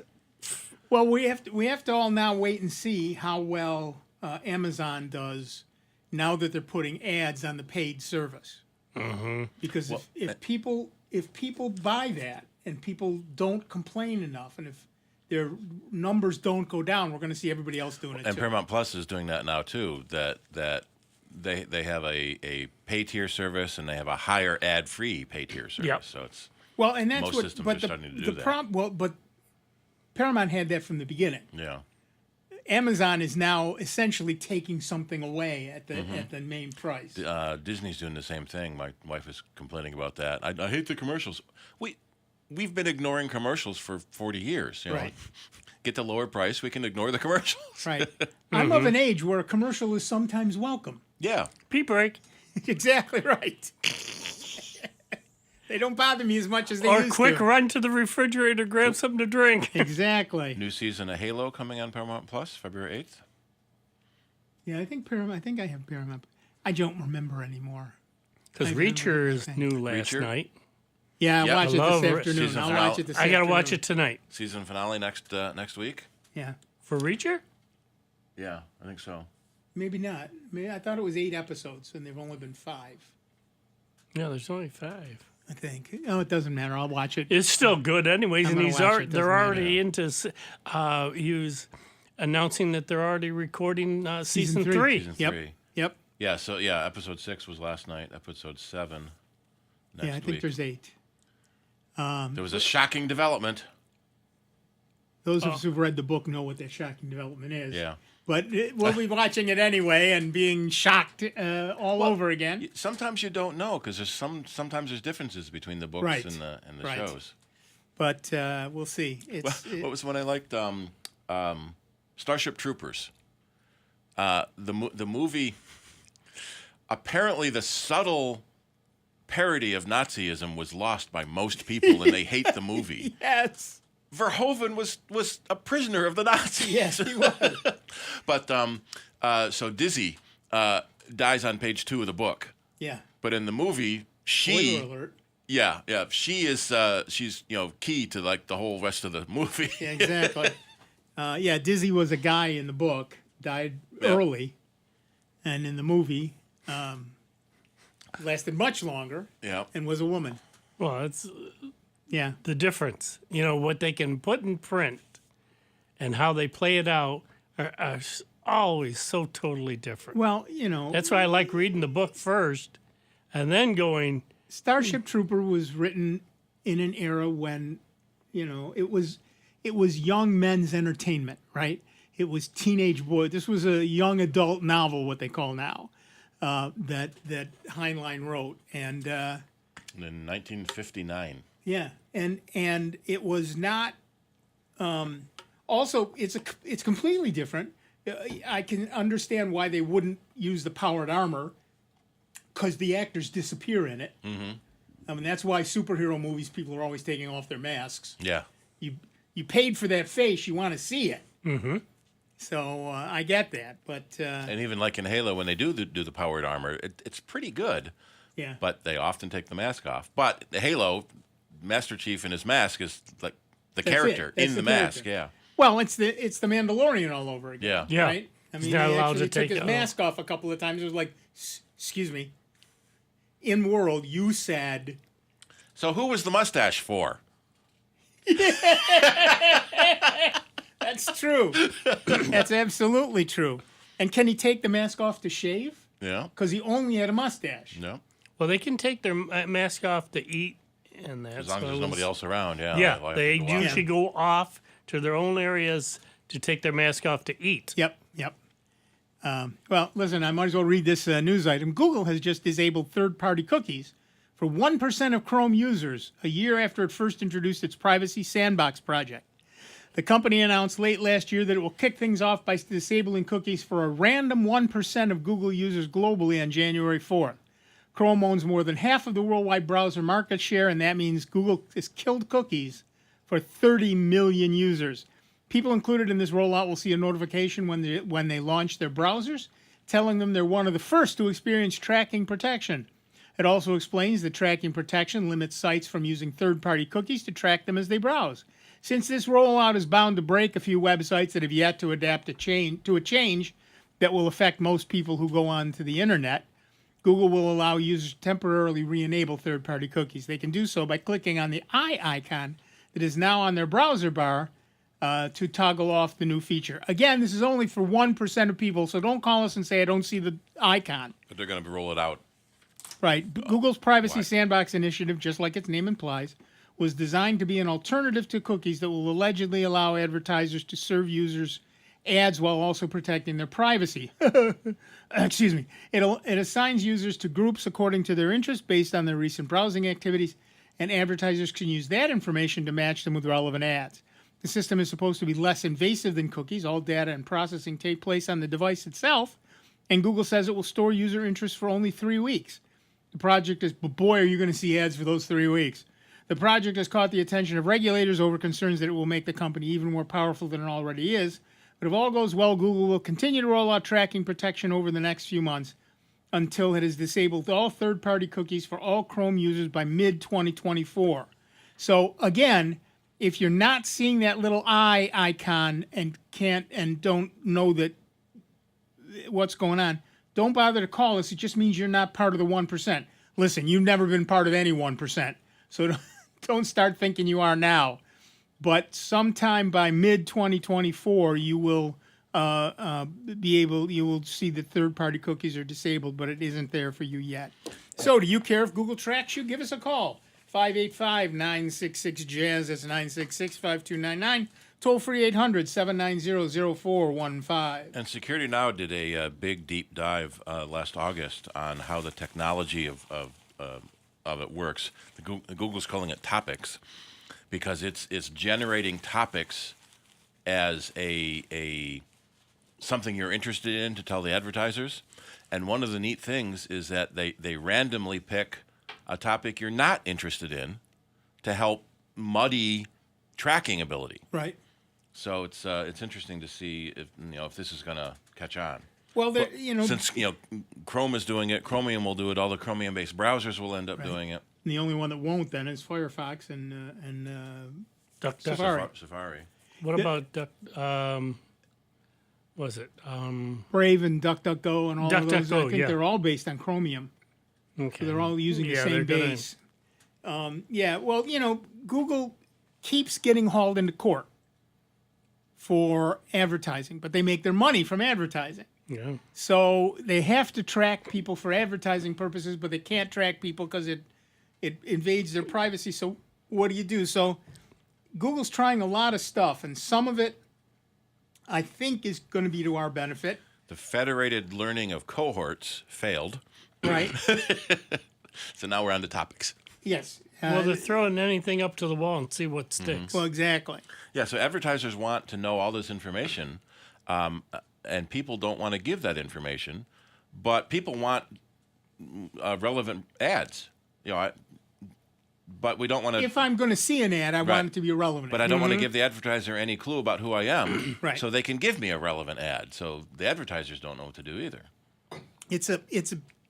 Well, we have to all now wait and see how well Amazon does now that they're putting ads on the paid service. Mm-hmm. Because if people buy that and people don't complain enough, and if their numbers don't go down, we're going to see everybody else doing it And too. Paramount Plus is doing that now too. That they have a pay tier service and they have a higher ad free pay tier service. Yep. So it's Well, and that's most what. systems But are the starting to do that. but Paramount had that from the beginning. Yeah. Amazon is now essentially taking something away at the Mm-hmm. at the main price. Disney's doing the same thing. My wife is complaining about that. I hate the commercials. We've been ignoring commercials for 40 years. You know? Right. Get the lower price, we can ignore the commercials. Right. I'm of an age where a commercial is sometimes welcome. Yeah. Pee break. Exactly right. They don't bother me as much as they Or used quick to. run to the refrigerator, grab something to drink. Exactly. New season of Halo coming on Paramount Plus, February 8th. Yeah, I think Paramount. I think I have Paramount. I don't remember anymore. Because Reacher is new last Reacher? night. Yeah, Yeah, watch I it love this it. afternoon. Season I'll finale. watch it this I afternoon. got to watch it tonight. Season finale next week. Yeah, For Reacher? Yeah, I think so. maybe not. Maybe I thought it was 8 episodes, and they've only been 5. Yeah, there's only 5. I think. Oh, it doesn't matter. I'll watch it. It's still good anyways, I'm and gonna he's watch it. they're Doesn't already into. He was announcing that they're already recording season 3. Season Yep. 3. Yep. Yeah, so episode 6 was last night. Episode 7 next Yeah, I think week. there's 8. There was a shocking development. Those of us who've read the book know what that shocking development is. Yeah. But we'll be watching it anyway and being shocked all over again. Sometimes you don't know because sometimes there's differences between the books Right. and the Right. shows. But we'll see. What was one I liked? Starship Troopers. The movie. Apparently, the subtle parody of Nazism was lost by most people, and they hate the movie. Yes. Verhoeven was a prisoner of the Nazis. Yes, he was. But so Dizzy dies on page 2 of the book. Yeah. But in the movie, she. Spoiler alert. Yeah, she is. She's key to like the whole rest of the movie. Yeah, exactly. Dizzy was a guy in the book, died early, and in the movie, lasted much longer. Yeah. And was a woman. Well, it's Yeah. the difference. What they can put in print and how they play it out are always so totally different. Well, That's why I like reading the book first and then going. Starship Trooper was written in an era when, it was young men's entertainment, right? It was teenage boy. This was a young adult novel, what they call now, that Heinlein wrote, and In 1959. yeah, and it was not. Also, it's completely different. I can understand why they wouldn't use the powered armor, because the actors disappear in it. Mm-hmm. I mean, that's why superhero movies, people are always taking off their masks. Yeah. You paid for that face, you want to see it. Mm-hmm. So I get that, but And even like in Halo, when they do the powered armor, it's pretty good. yeah, But they often take the mask off. But the Halo, Master Chief in his mask is like the That's character it. That's in the the mask. character. Yeah. well, it's the Mandalorian all over again. Yeah. Yeah. Right? I He's mean, not he allowed actually to took take his it mask off a couple of times. It was like, excuse me. In world, you said. So who was the mustache for? That's true. That's absolutely true. And can he take the mask off to shave? Yeah. Because he only had a mustache. No. Well, they can take their mask off to eat, and that's As long as there's nobody else around. Yeah. Yeah, They'll have they to go out. usually go off to their own areas to take their mask off to eat. Yep. Well, listen, I might as well read this news item. Google has just disabled third-party cookies for 1% of Chrome users a year after it first introduced its privacy sandbox project. The company announced late last year that it will kick things off by disabling cookies for a random 1% of Google users globally on January 4th. Chrome owns more than half of the worldwide browser market share, and that means Google has killed cookies for 30 million users. People included in this rollout will see a notification when they launch their browsers, telling them they're one of the first to experience tracking protection. It also explains that tracking protection limits sites from using third-party cookies to track them as they browse. Since this rollout is bound to break a few websites that have yet to adapt to a change, that will affect most people who go onto the internet. Google will allow users to temporarily re-enable third-party cookies. They can do so by clicking on the eye icon that is now on their browser bar to toggle off the new feature. Again, this is only for 1% of people, so don't call us and say, I don't see the icon. But they're going to roll it out. Right. Google's Privacy Sandbox initiative, just like its name implies, was designed to be an alternative to cookies that will allegedly allow advertisers to serve users ads while also protecting their privacy. Excuse me. It assigns users to groups according to their interests based on their recent browsing activities, and advertisers can use that information to match them with relevant ads. The system is supposed to be less invasive than cookies. All data and processing take place on the device itself, and Google says it will store user interest for only 3 weeks. The project is, but boy, are you going to see ads for those 3 weeks. The project has caught the attention of regulators over concerns that it will make the company even more powerful than it already is. But if all goes well, Google will continue to roll out tracking protection over the next few months until it has disabled all third-party cookies for all Chrome users by mid-2024. So again, if you're not seeing that little eye icon and don't know that what's going on, don't bother to call us. It just means you're not part of the 1%. Listen, you've never been part of any 1%, so don't start thinking you are now. But sometime by mid-2024, you will you will see that third-party cookies are disabled, but it isn't there for you yet. So do you care if Google tracks you? Give us a call. 585-966-JAZZ. That's 966-5299. Toll-free 800-790-0415. And Security Now did a big deep dive last August on how the technology of it works. Google's calling it topics because it's generating topics as a something you're interested in to tell the advertisers. And one of the neat things is that they randomly pick a topic you're not interested in to help muddy tracking ability. Right. So it's interesting to see if this is going to catch on. Well, since Chrome is doing it, Chromium will do it. All the Chromium-based browsers will end up doing it. And the only one that won't then is Firefox and Safari. What about was it Brave and DuckDuckGo and all of those? I think they're all based on Chromium. Okay. So they're all using the same base. Well, Google keeps getting hauled into court for advertising, but they make their money from advertising. Yeah. So they have to track people for advertising purposes, but they can't track people because it invades their privacy. So what do? So Google's trying a lot of stuff, and some of it I think is going to be to our benefit. The federated learning of cohorts failed. Right. So now we're on to topics. Yes. Well, they're throwing anything up to the wall and see what sticks. Well, exactly. Yeah, so advertisers want to know all this information, and people don't want to give that information, but people want relevant ads. But we don't want to... If I'm going to see an ad, I want it to be a relevant ad. But I don't want to give the advertiser any clue about who I am, right. So they can give me a relevant ad. So the advertisers don't know what to do either. It's a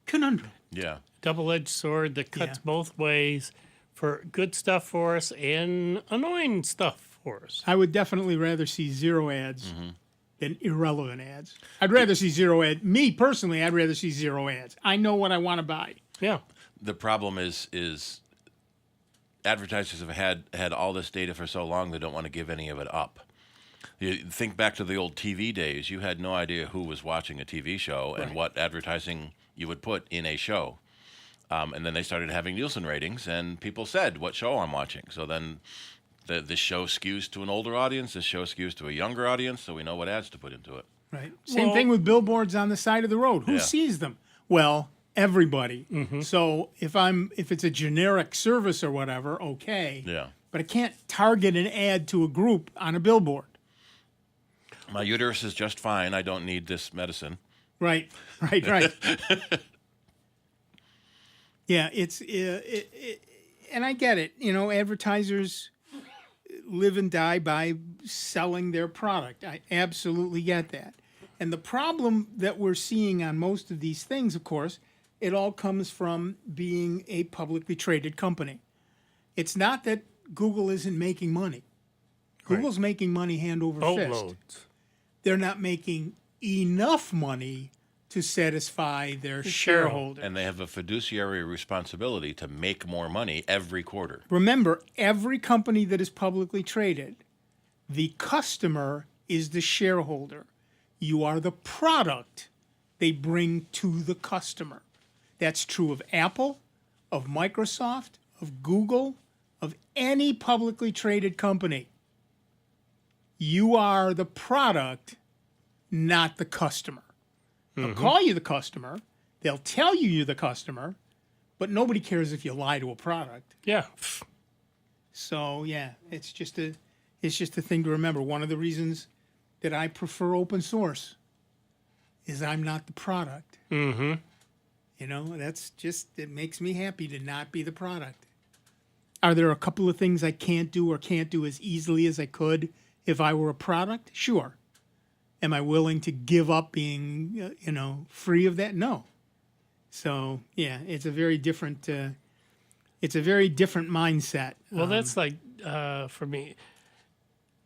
conundrum. Yeah. Double-edged sword that cuts both ways for good stuff for us and annoying stuff for us. I would definitely rather see zero ads than irrelevant ads. I'd rather see zero ads. Me, personally, I'd rather see zero ads. I know what I want to buy. Yeah. The problem is advertisers have had all this data for so long they don't want to give any of it up. You think back to the old TV days. You had no idea who was watching a TV show and what advertising you would put in a show. And then they started having Nielsen ratings, and people said what show I'm watching. So then this show skews to an older audience, this show skews to a younger audience, so we know what ads to put into it. Right. Same thing with billboards on the side of the road. Who sees them? Well, everybody. So if it's a generic service or whatever, okay. Yeah. But I can't target an ad to a group on a billboard. My uterus is just fine. I don't need this medicine. Right. Yeah, and I get it. Advertisers live and die by selling their product. I absolutely get that. And the problem that we're seeing on most of these things, of course, it all comes from being a publicly traded company. It's not that Google isn't making money. Google's making money hand over fist. Boatloads. They're not making enough money to satisfy their shareholders. And they have a fiduciary responsibility to make more money every quarter. Remember, every company that is publicly traded, the customer is the shareholder. You are the product they bring to the customer. That's true of Apple, of Microsoft, of Google, of any publicly traded company. You are the product, not the customer. They'll call you the customer. They'll tell you you're the customer, but nobody cares if you lie to a product. Yeah. So yeah, it's just a thing to remember. One of the reasons that I prefer open source is I'm not the product. Mm-hmm. You know, it makes me happy to not be the product. Are there a couple of things I can't do or can't do as easily as I could if I were a product? Sure. Am I willing to give up being, free of that? No. So yeah, it's a very different mindset. Well, that's like for me.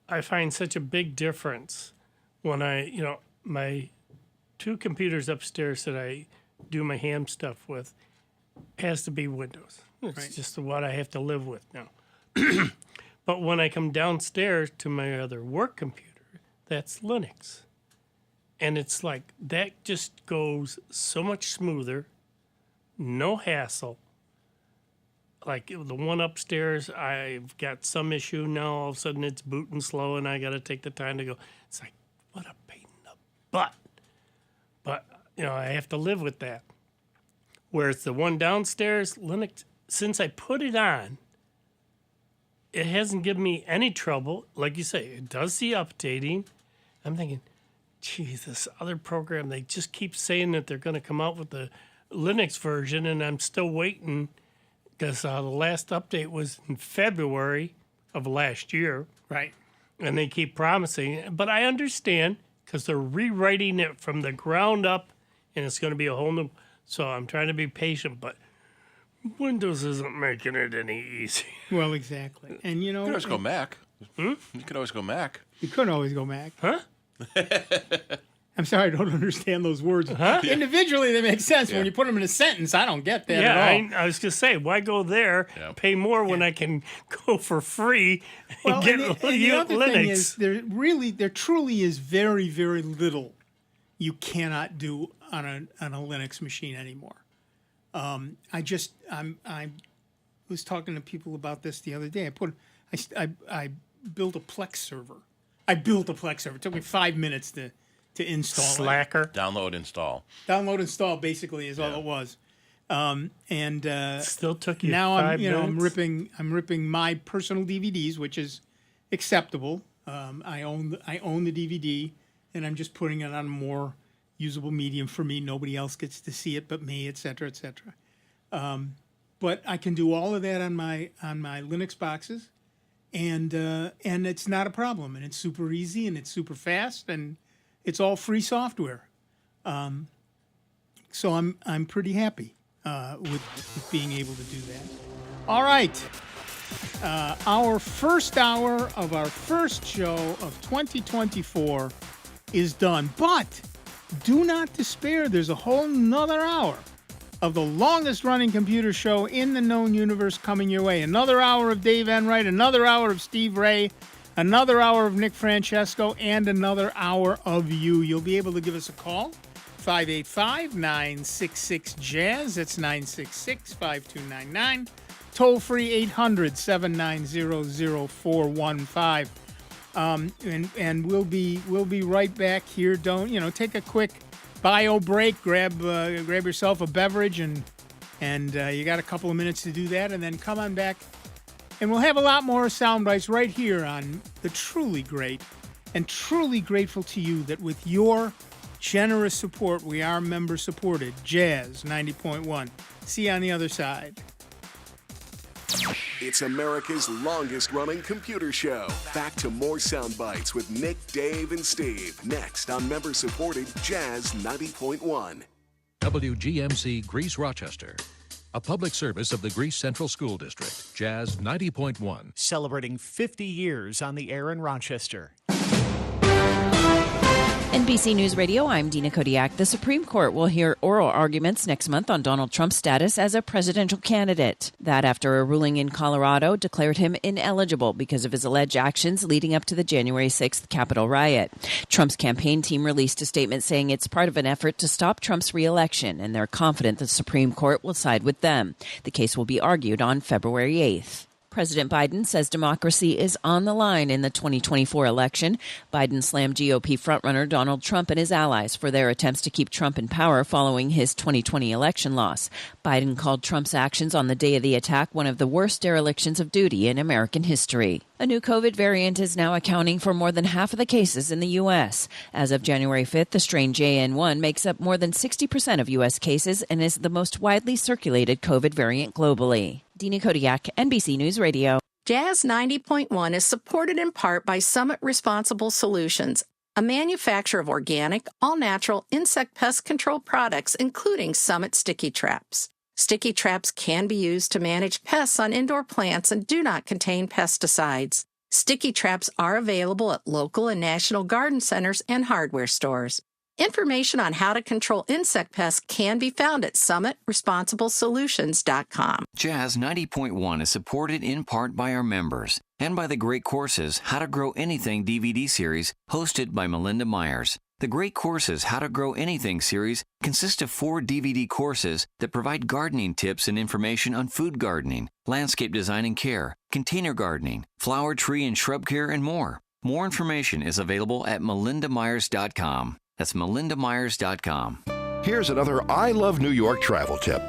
I find such a big difference when my 2 computers upstairs that I do my ham stuff with has to be Windows. It's just what I have to live with now. But when I come downstairs to my other work computer, that's Linux. And it's like that just goes so much smoother, no hassle. Like the one upstairs, I've got some issue now. All of a sudden it's booting slow and I got to take the time to go. It's like, what a pain in the butt. But, I have to live with that. Whereas the one downstairs, Linux, since I put it on, it hasn't given me any trouble. Like you say, it does the updating. I'm thinking, geez, this other program, they just keep saying that they're going to come out with the Linux version, and I'm still waiting because the last update was in February of last year. Right. And they keep promising it. But I understand because they're rewriting it from the ground up, and it's going to be a whole new. So I'm trying to be patient, but Windows isn't making it any easier. Well, exactly. And, You could always go Mac. Hmm? You could always go Mac. You could always go Mac. Huh? I'm sorry, I don't understand those words. Huh? Individually, they make sense. Yeah. When you put them in a sentence, I don't get that at all. I was going to say, why go there, pay more when I can go for free and get and the other Linux? thing is, there truly is very, very little you cannot do on a Linux machine anymore. I was talking to people about this the other day. I built a Plex server. It took me 5 minutes to install. Slacker. Download, install. Download, install basically is all it was. Still took you now 5 minutes? I'm ripping my personal DVDs, which is acceptable. I own the DVD, and I'm just putting it on a more usable medium for me. Nobody else gets to see it but me, et cetera, et cetera. But I can do all of that on my Linux boxes, and it's not a problem, and it's super easy, and it's super fast, and it's all free software. So I'm pretty happy with being able to do that. All right. Our first hour of our first show of 2024 is done. But do not despair. There's a whole nother hour of the longest running computer show in the known universe coming your way. Another hour of Dave Enright, another hour of Steve Ray, another hour of Nick Francesco, and another hour of you. You'll be able to give us a call, 585-966-JAZZ. That's 966-5299. Toll free 800-790-0415. And we'll be right back here. Don't take a quick bio break. Grab yourself a beverage and you got a couple of minutes to do that, and then come on back. And we'll have a lot more sound bites right here on the truly great and truly grateful to you that with your generous support, we are member supported. Jazz 90.1. See you on the other side. It's America's longest-running computer show. Back to more sound bites with Nick, Dave, and Steve. Next on member-supported Jazz 90.1. WGMC Greece Rochester. A public service of the Greece Central School District. Jazz 90.1. Celebrating 50 years on the air in Rochester. NBC News Radio, I'm Dina Kodiak. The Supreme Court will hear oral arguments next month on Donald Trump's status as a presidential candidate. That after a ruling in Colorado declared him ineligible because of his alleged actions leading up to the January 6th Capitol riot. Trump's campaign team released a statement saying it's part of an effort to stop Trump's re-election, and they're confident the Supreme Court will side with them. The case will be argued on February 8th. President Biden says democracy is on the line in the 2024 election. Biden slammed GOP frontrunner Donald Trump and his allies for their attempts to keep Trump in power following his 2020 election loss. Biden called Trump's actions on the day of the attack one of the worst derelictions of duty in American history. A new COVID variant is now accounting for more than half of the cases in the U.S. As of January 5th, the strain JN1 makes up more than 60% of U.S. cases and is the most widely circulated COVID variant globally. Dina Kodiak, NBC News Radio. Jazz 90.1 is supported in part by Summit Responsible Solutions, a manufacturer of organic, all-natural insect pest control products, including Summit Sticky Traps. Sticky traps can be used to manage pests on indoor plants and do not contain pesticides. Sticky traps are available at local and national garden centers and hardware stores. Information on how to control insect pests can be found at summitresponsibleSolutions.com. Jazz 90.1 is supported in part by our members and by the great courses How to Grow Anything DVD series hosted by Melinda Myers. The Great Courses How to Grow Anything series consists of 4 DVD courses that provide gardening tips and information on food gardening, landscape design and care, container gardening, flower, tree, and shrub care, and more. More information is available at melindamyers.com. That's melindamyers.com. Here's another I Love New York travel tip.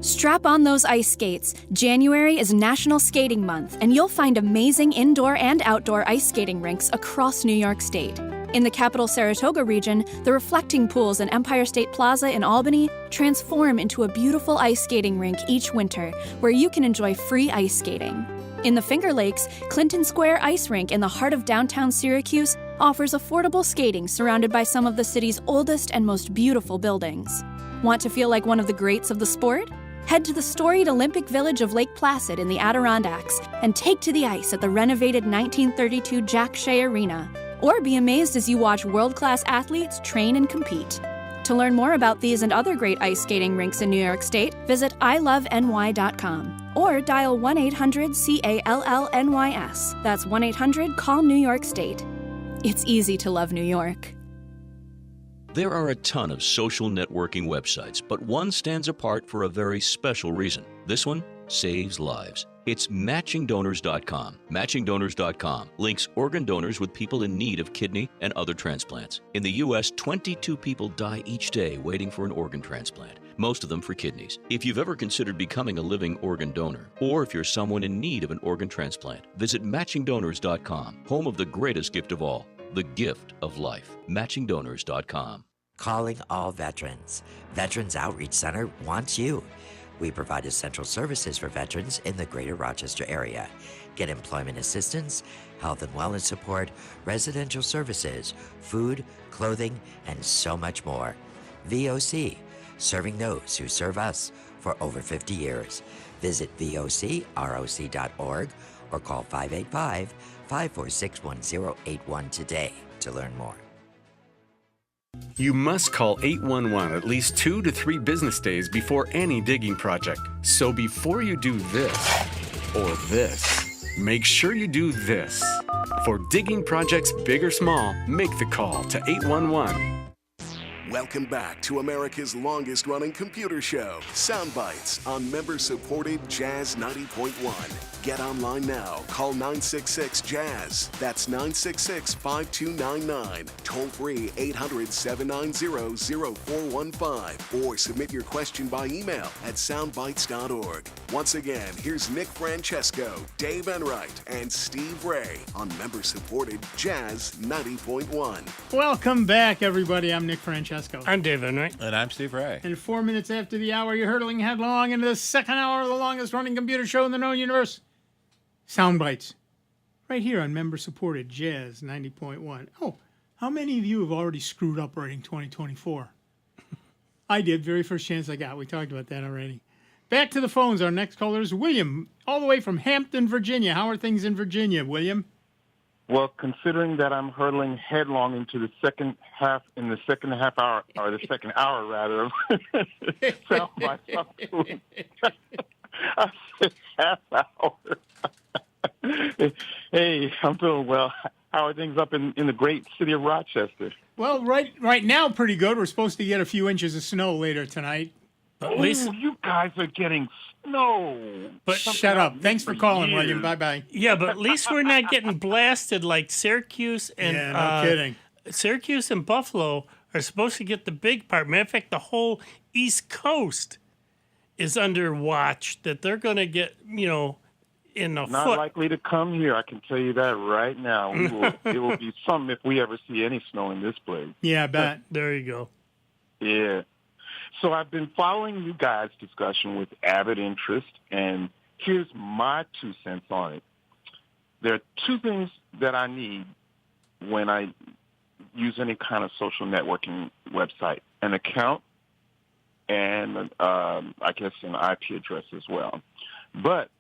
Strap on those ice skates. January is National Skating Month, and you'll find amazing indoor and outdoor ice skating rinks across New York State. In the capital Saratoga region, the reflecting pools in Empire State Plaza in Albany transform into a beautiful ice skating rink each winter, where you can enjoy free ice skating. In the Finger Lakes, Clinton Square Ice Rink in the heart of downtown Syracuse offers affordable skating surrounded by some of the city's oldest and most beautiful buildings. Want to feel like one of the greats of the sport? Head to the storied Olympic Village of Lake Placid in the Adirondacks and take to the ice at the renovated 1932 Jack Shea Arena. Or be amazed as you watch world-class athletes train and compete. To learn more about these and other great ice skating rinks in New York State, visit iloveny.com or dial 1-800-CALLNYS. That's 1-800-CALL-New York State. It's easy to love New York. There are a ton of social networking websites, but one stands apart for a very special reason. This one saves lives. It's MatchingDonors.com. MatchingDonors.com links organ donors with people in need of kidney and other transplants. In the U.S., 22 people die each day waiting for an organ transplant, most of them for kidneys. If you've ever considered becoming a living organ donor, or if you're someone in need of an organ transplant, visit MatchingDonors.com, home of the greatest gift of all, the gift of life. MatchingDonors.com. Calling all veterans. Veterans Outreach Center wants you. We provide essential services for veterans in the greater Rochester area. Get employment assistance, health and wellness support, residential services, food, clothing, and so much more. VOC, serving those who serve us for over 50 years. Visit vocroc.org or call 585-546-1081 today to learn more. You must call 811 at least 2 to 3 business days before any digging project. So before you do this or this, make sure you do this. For digging projects big or small, make the call to 811. Welcome back to America's longest-running computer show, Soundbites, on member-supported Jazz 90.1. Get online now. Call 966-JAZZ. That's 966-5299. Toll-free 800-790-0415. Or submit your question by email at soundbites.org. Once again, here's Nick Francesco, Dave Enright, and Steve Ray on member-supported Jazz 90.1. Welcome back, everybody. I'm Nick Francesco. I'm Dave Enright. And I'm Steve Ray. And 4 minutes after the hour, you're hurtling headlong into the second hour of the longest-running computer show in the known universe. Soundbites, right here on member-supported Jazz 90.1. Oh, how many of you have already screwed up writing 2024? I did, very first chance I got. We talked about that already. Back to the phones. Our next caller is William, all the way from Hampton, Virginia. How are things in Virginia, William? Well, considering that I'm hurtling headlong into the second half hour, or the second hour rather, of Soundbite Sound, I said half hour. Hey, I'm doing well. How are things up in the great city of Rochester? Well, right now, pretty good. We're supposed to get a few inches of snow later tonight. At least you guys are getting snow. But shut up. Thanks for calling, William. Bye-bye. Yeah, but at least we're not getting blasted like Syracuse and no kidding. Syracuse and Buffalo are supposed to get the big part. Matter of fact, the whole East Coast is under watch that they're going to get, in a Not foot. likely to come here. I can tell you that right now. It will be something if we ever see any snow in this place. Yeah, I bet. There you go. Yeah. So I've been following you guys' discussion with avid interest, and here's my 2 cents on it. There are two things that I need when I use any kind of social networking website: an account and, I guess, an IP address as well. But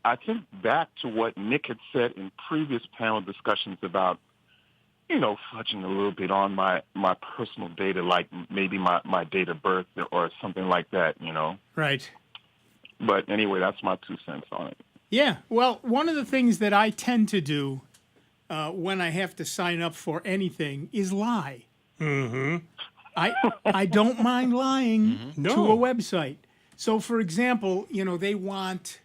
I think back to what Nick had said in previous panel discussions about, fudging a little bit on my personal data, like maybe my date of birth or something like that, Right. But anyway, that's my 2 cents on it. Yeah. Well, one of the things that I tend to do when I have to sign up for anything is lie. Mm-hmm. I don't mind lying No. to a website. So, for example, they want,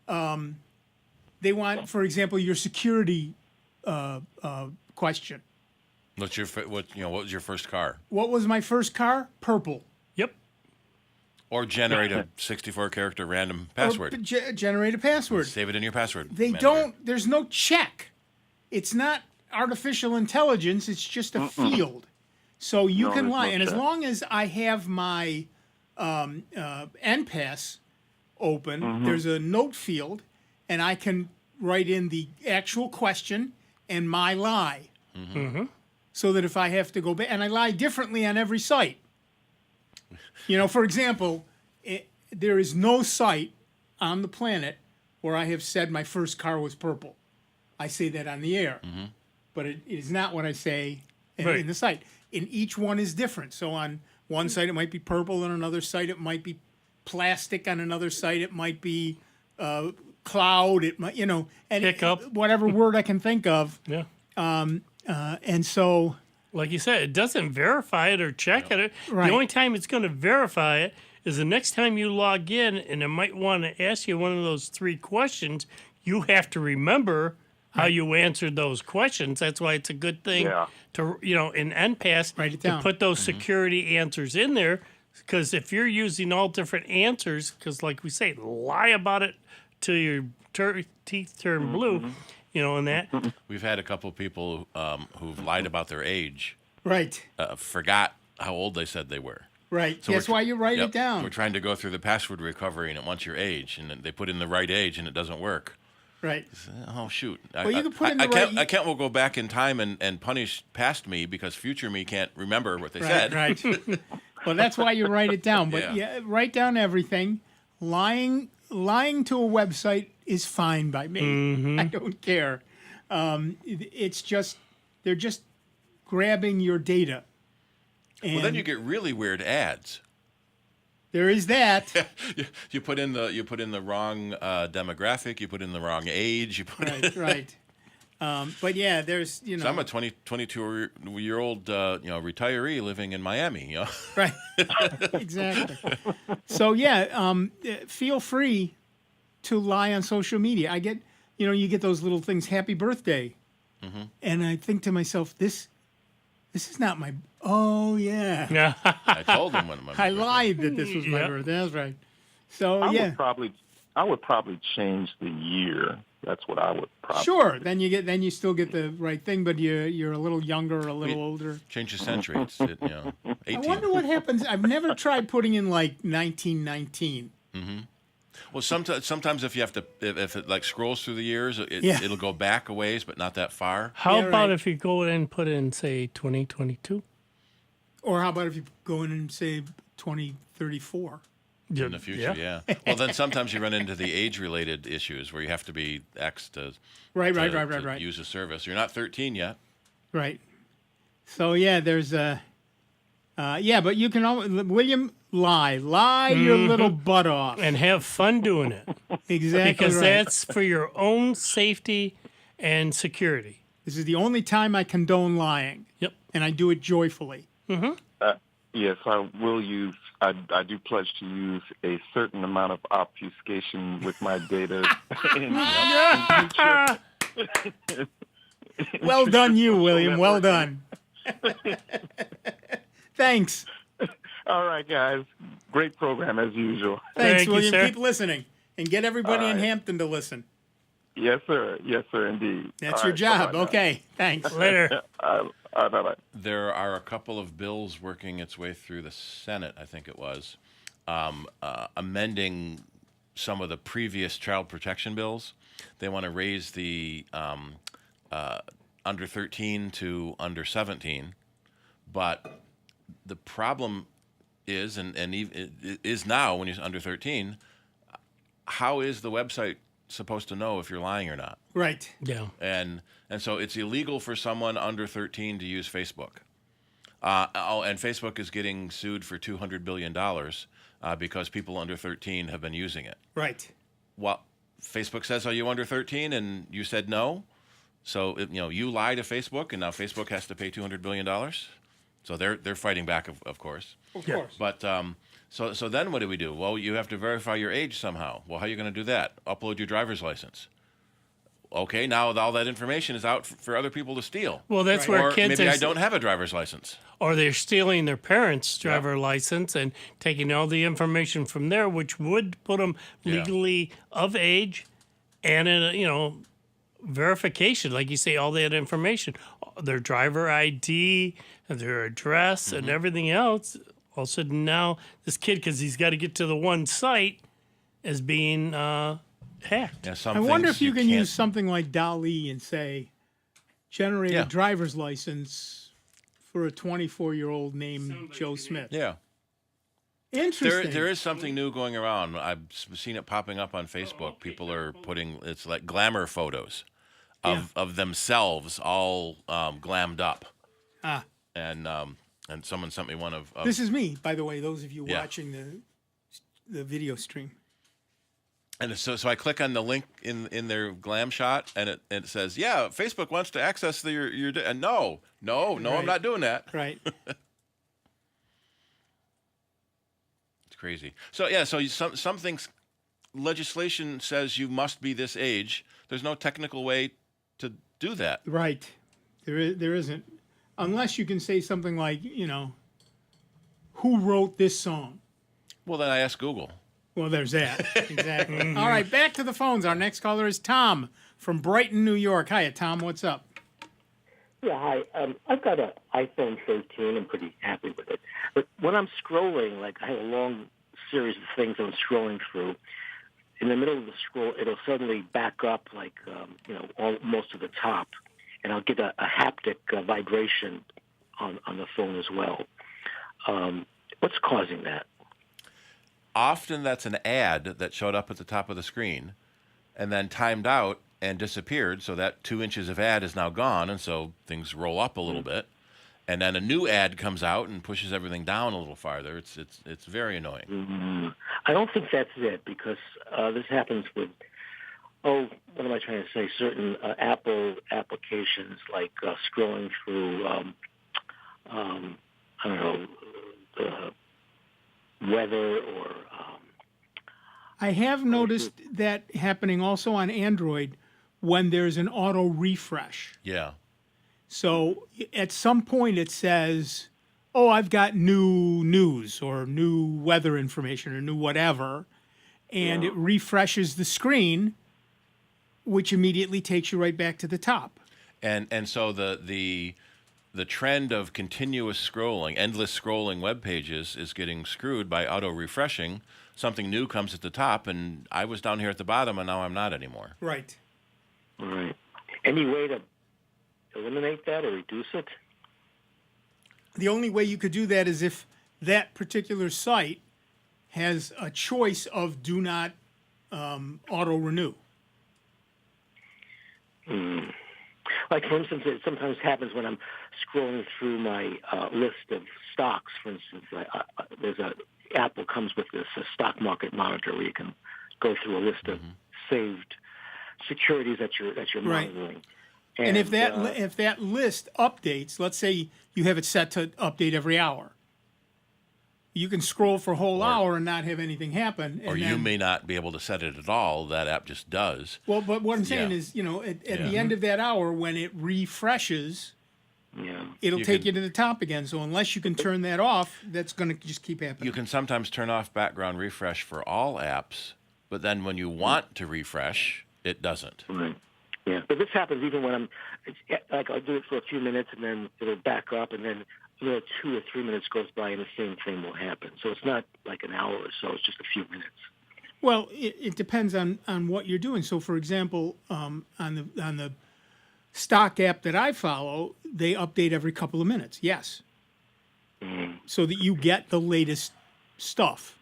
for example, your security question. What was your first car? What was my first car? Purple. Yep. Or generate a 64-character random password. Or generate a password. Save it in your password. They manager. don't. There's no check. It's not artificial intelligence. It's just a field. So you can lie, and as long as I have my NPass open, there's a note field, and I can write in the actual question and my lie. Mm-hmm. So that if I have to go back, and I lie differently on every site. For example, there is no site on the planet where I have said my first car was purple. I say that on the air, but it is not what I say in the site. And each one is different. So on one site it might be purple, on another site it might be plastic, on another site it might be cloud. It might, and Hiccup. whatever word I can think of. Yeah. And so, like you said, it doesn't verify it or check it. Right. The only time it's going to verify it is the next time you log in, and it might want to ask you one of those 3 questions. You have to remember how you answered those questions. That's why it's a good thing to, in NPass, write it to down. put those security answers in there. Because if you're using all different answers, because like we say, lie about it till your teeth turn blue, and that. We've had a couple people who've lied about their age. Right. Forgot how old they said they were. Right. So That's why you write it down. We're trying to go through the password recovery, and it wants your age, and they put in the right age, and it doesn't work. Right. Oh, shoot. Well, you can put in the I can't will go back in time and punish past me because future me can't remember what they said. Right. Well, that's why you write it down. But write down everything. Lying to a website is fine by me. I don't care. It's just they're just grabbing your data. And Well, then you get really weird ads. There is that. You put in the wrong demographic. You put in the wrong age. You put right. But yeah, there's So I'm a 22-year-old retiree living in Miami. Right. Exactly. So yeah, feel free to lie on social media. I get you get those little things, happy birthday, and I think to myself, this is not my. Oh yeah. I told him when my I lied that this was my birthday. That's right. So I would probably change the year. That's what I would probably. Sure. Then you still get the right thing, but you're a little younger or a little older. Change the century. It's 18. I wonder what happens. I've never tried putting in like 1919. Well, sometimes if you have to, if it like scrolls through the years, it'll go back a ways, but not that far. How about if you go in and put in, say, 2022? Or how about if you go in and say 2034? in the future, yeah. Well, then sometimes you run into the age-related issues where you have to be X to Right. use a service. You're not 13 yet. Right. So yeah, there's a but you can always, William, lie your little butt off and have fun doing it. Exactly, because right. that's for your own safety and security. This is the only time I condone lying. Yep. And I do it joyfully. Yes, I will use. I do pledge to use a certain amount of obfuscation with my data. in Well done, you, William. Well done. Thanks. All right, guys. Great program as usual. Thanks, William. Keep listening and get everybody in Hampton to listen. Yes, sir. Yes, sir, indeed. That's All your right, job. bye-bye now. Okay. Thanks. Later. Bye-bye. There are a couple of bills working its way through the Senate, I think it was, amending some of the previous child protection bills. They want to raise the under 13 to under 17, but the problem is, and it is now when you're under 13, how is the website supposed to know if you're lying or not? Right. Yeah. And so it's illegal for someone under 13 to use Facebook. And Facebook is getting sued for $200 billion because people under 13 have been using it. Right. Well, Facebook says, "Are you under 13?" And you said no. So you lie to Facebook, and now Facebook has to pay $200 billion. So they're fighting back, of course. Of course. But so then what do we do? Well, you have to verify your age somehow. Well, how are you going to do that? Upload your driver's license. Okay, now all that information is out for other people to steal. Well, that's where or kids maybe are, I don't have a driver's license. Or they're stealing their parents' driver license and taking all the information from there, which would put them legally of age and verification, like you say, all that information, their driver ID, their address, and everything else. All of a sudden now, this kid, because he's got to get to the one site, is being hacked. Yeah, I wonder if you can use something like DALL-E and say, generate a driver's license for a 24-year-old named Joe Smith. Yeah. Interesting. There is something new going around. I've seen it popping up on Facebook. People are putting, it's like glamour photos of themselves all glammed up. And someone sent me one of this is me, by the way, those of you watching the video stream. And so I click on the link in their glam shot, and it says, "Yeah, Facebook wants to access your and no, I'm not doing that." Right. It's crazy. So some things, legislation says you must be this age. There's no technical way to do that. Right. There isn't, unless you can say something like, who wrote this song? Well, then I ask Google. Well, there's that. Exactly. All right, back to the phones. Our next caller is Tom from Brighton, New York. Hiya, Tom. What's up? Yeah, hi. I've got an iPhone 13. I'm pretty happy with it. But when I'm scrolling, like I have a long series of things I'm scrolling through, in the middle of the scroll, it'll suddenly back up, like, most of the top. And I'll get a haptic vibration on the phone as well. What's causing that? Often that's an ad that showed up at the top of the screen and then timed out and disappeared, so that 2 inches of ad is now gone, and so things roll up a little bit. And then a new ad comes out and pushes everything down a little farther. It's very annoying. Mm-hmm. I don't think that's it, because this happens with, what am I trying to say, certain Apple applications, like scrolling through, weather or... I have noticed that happening also on Android when there's an auto refresh. Yeah. So at some point it says, I've got new news or new weather information or new whatever, and it refreshes the screen, which immediately takes you right back to the top. And so the trend of continuous scrolling, endless scrolling web pages is getting screwed by auto refreshing. Something new comes at the top, and I was down here at the bottom, and now I'm not anymore. Right. Right. Any way to eliminate that or reduce it? The only way you could do that is if that particular site has a choice of do not auto renew. Like, for instance, it sometimes happens when I'm scrolling through my list of stocks. For instance, there's a Apple comes with this stock market monitor where you can go through a list of saved securities that you're Right. monitoring. And if that list updates, let's say you have it set to update every hour, you can scroll for a whole hour and not have anything happen. And Or you may not be able to set it at all. That app just does. Well, but what I'm saying is, at the end of that hour, when it refreshes, it'll take you to the top again. So unless you can turn that off, that's going to just keep happening. You can sometimes turn off background refresh for all apps, but then when you want to refresh, it doesn't. Right. Yeah, but this happens even when I'll do it for a few minutes and then it'll back up, and then 2 or 3 minutes goes by and the same thing will happen. So it's not like an hour or so; it's just a few minutes. Well, it depends on what you're doing. So, for example, on the stock app that I follow, they update every couple of minutes. Yes, so that you get the latest stuff.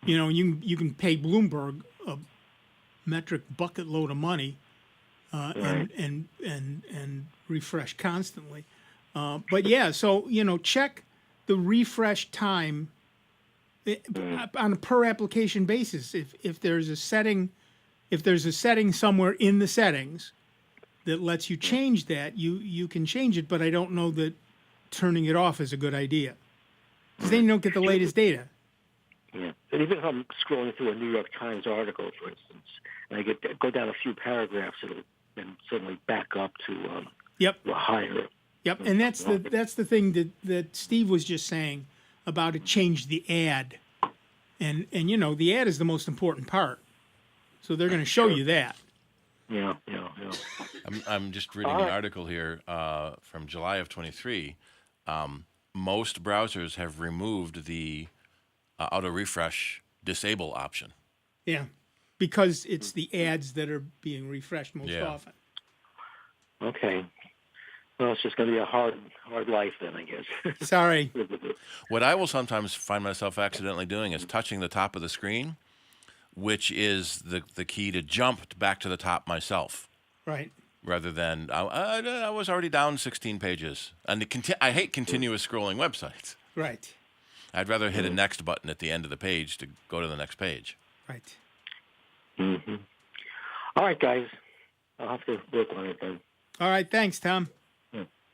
You can pay Bloomberg a metric bucket load of money. And refresh constantly. But yeah, so check the refresh time on a per application basis. If there's a setting somewhere in the settings that lets you change that, you can change it. But I don't know that turning it off is a good idea, because then you don't get the latest data. Yeah, and even if I'm scrolling through a New York Times article, for instance, and I go down a few paragraphs, it'll then suddenly back up to a higher. Yep, and that's the thing that Steve was just saying about it changed the ad, and the ad is the most important part, so they're going to show you that. Yeah. I'm just reading an article here from July of 23. Most browsers have removed the auto refresh disable option. Yeah, because it's the ads that are being refreshed most often. Okay. Well, it's just going to be a hard life then, I guess. Sorry. What I will sometimes find myself accidentally doing is touching the top of the screen, which is the key to jump back to the top myself. Right. Rather than, I was already down 16 pages. And I hate continuous scrolling websites. Right. I'd rather hit a next button at the end of the page to go to the next page. Right. Mm-hmm. All right, guys. I'll have to work on it then. All right. Thanks, Tom.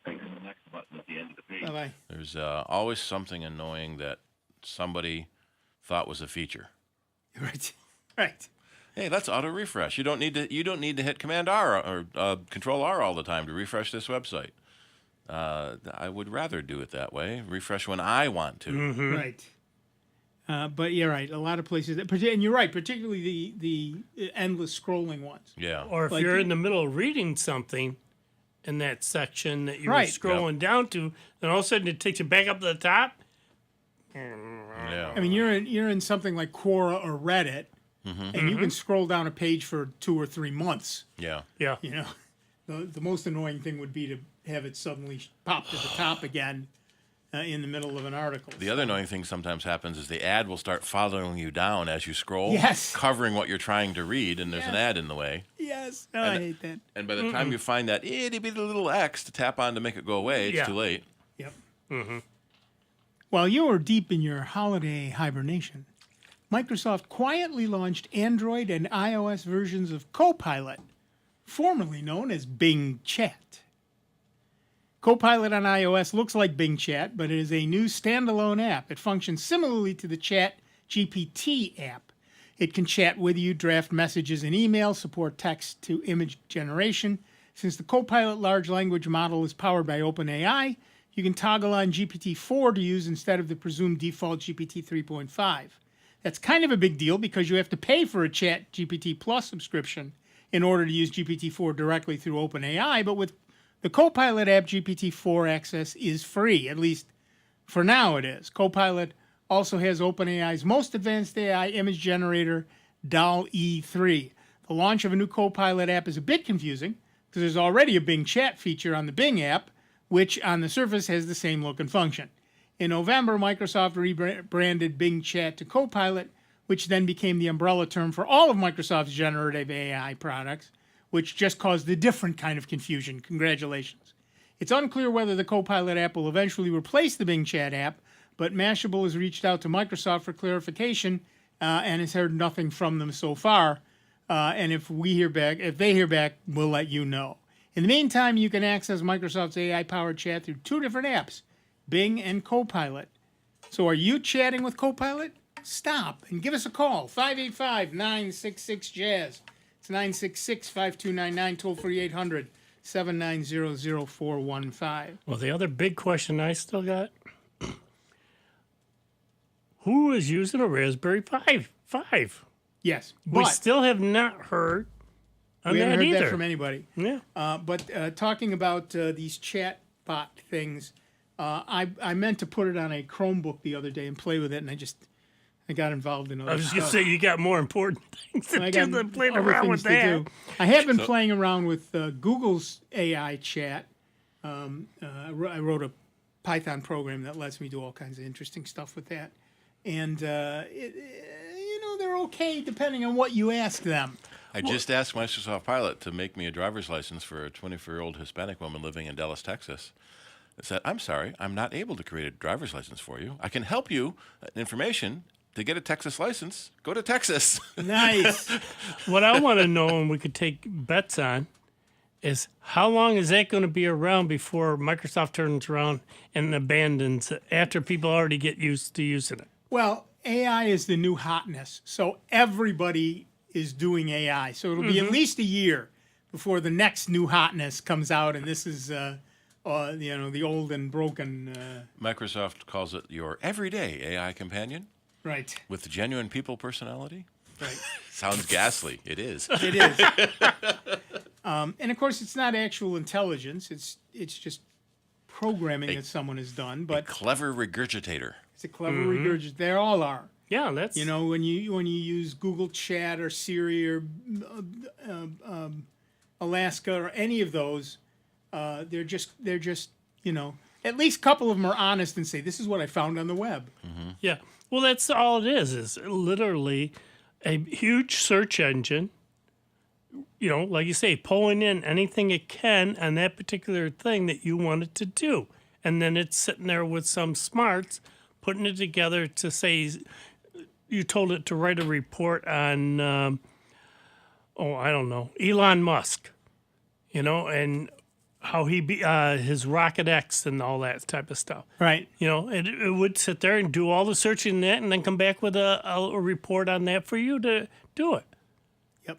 Thanks. The next button at the end of the page. Bye-bye. There's always something annoying that somebody thought was a feature. Right. Right. Hey, that's auto refresh. You don't need to hit Command R or Control R all the time to refresh this website. I would rather do it that way. Refresh when I want to. Mm-hmm. Right. But you're right. A lot of places, and you're right, particularly the endless scrolling ones. Yeah. Or if you're in the middle of reading something in that section that you were Right. scrolling down to, then all of a sudden it takes you back up to the top. Yeah. I mean, you're in something like Quora or Reddit, and you can scroll down a page for 2 or 3 months. Yeah. Yeah. The most annoying thing would be to have it suddenly pop to the top again in the middle of an article. The other annoying thing sometimes happens is the ad will start following you down as you scroll, Yes. covering what you're trying to read, and there's an ad in the way. Yes. No, I hate that. And by the time you find that itty bitty little X to tap on to make it go away, it's too late. Yep. While you were deep in your holiday hibernation, Microsoft quietly launched Android and iOS versions of Copilot, formerly known as Bing Chat. Copilot on iOS looks like Bing Chat, but it is a new standalone app. It functions similarly to the Chat GPT app. It can chat with you, draft messages and emails, support text-to-image generation. Since the Copilot large language model is powered by OpenAI, you can toggle on GPT-4 to use instead of the presumed default GPT 3.5. That's kind of a big deal because you have to pay for a Chat GPT Plus subscription in order to use GPT-4 directly through OpenAI, but with the Copilot app, GPT-4 access is free, at least for now it is. Copilot also has OpenAI's most advanced AI image generator, DALL-E 3. The launch of a new Copilot app is a bit confusing because there's already a Bing Chat feature on the Bing app, which on the surface has the same look and function. In November, Microsoft rebranded Bing Chat to Copilot, which then became the umbrella term for all of Microsoft's generative AI products, which just caused a different kind of confusion. Congratulations. It's unclear whether the Copilot app will eventually replace the Bing Chat app, but Mashable has reached out to Microsoft for clarification and has heard nothing from them so far. And if they hear back, we'll let you know. In the meantime, you can access Microsoft's AI-powered chat through two different apps, Bing and Copilot. So are you chatting with Copilot? Stop and give us a call, 585-966-JAZZ. It's 966-5299, toll-free 800-790-0415. Well, the other big question I still got, who is using a Raspberry Pi 5? Yes. We but still have not heard on we haven't that heard either. that from anybody. Yeah. But talking about these chat bot things, I meant to put it on a Chromebook the other day and play with it, and I got involved in other I was stuff. going to say, you got more important things to do than playing other around with things to that. do. I have been playing around with Google's AI chat. I wrote a Python program that lets me do all kinds of interesting stuff with that. And, they're okay depending on what you ask them. I just asked Microsoft Pilot to make me a driver's license for a 24-year-old Hispanic woman living in Dallas, Texas. I said, I'm sorry, I'm not able to create a driver's license for you. I can help you information to get a Texas license. Go to Texas. Nice. What I want to know, and we could take bets on, is how long is that going to be around before Microsoft turns around and abandons it after people already get used to using it? Well, AI is the new hotness, so everybody is doing AI. So it'll be at least a year before the next new hotness comes out, and this is, the old and broken. Microsoft calls it your everyday AI companion. Right. With genuine people personality. Right. Sounds ghastly. It is. It is. And of course, it's not actual intelligence. It's just programming that someone has done. But a clever regurgitator. It's a clever regurgitator. They all are. Yeah, that's when you use Google Chat or Siri or Alaska or any of those, they're just at least a couple of them are honest and say this is what I found on the web. Yeah. Well, that's all it is literally a huge search engine, like you say, pulling in anything it can on that particular thing that you want it to do. And then it's sitting there with some smarts, putting it together to say, you told it to write a report on, I don't know, Elon Musk, and how he his Rocket X and all that type of stuff. Right. It would sit there and do all the searching in that and then come back with a report on that for you to do it. Yep.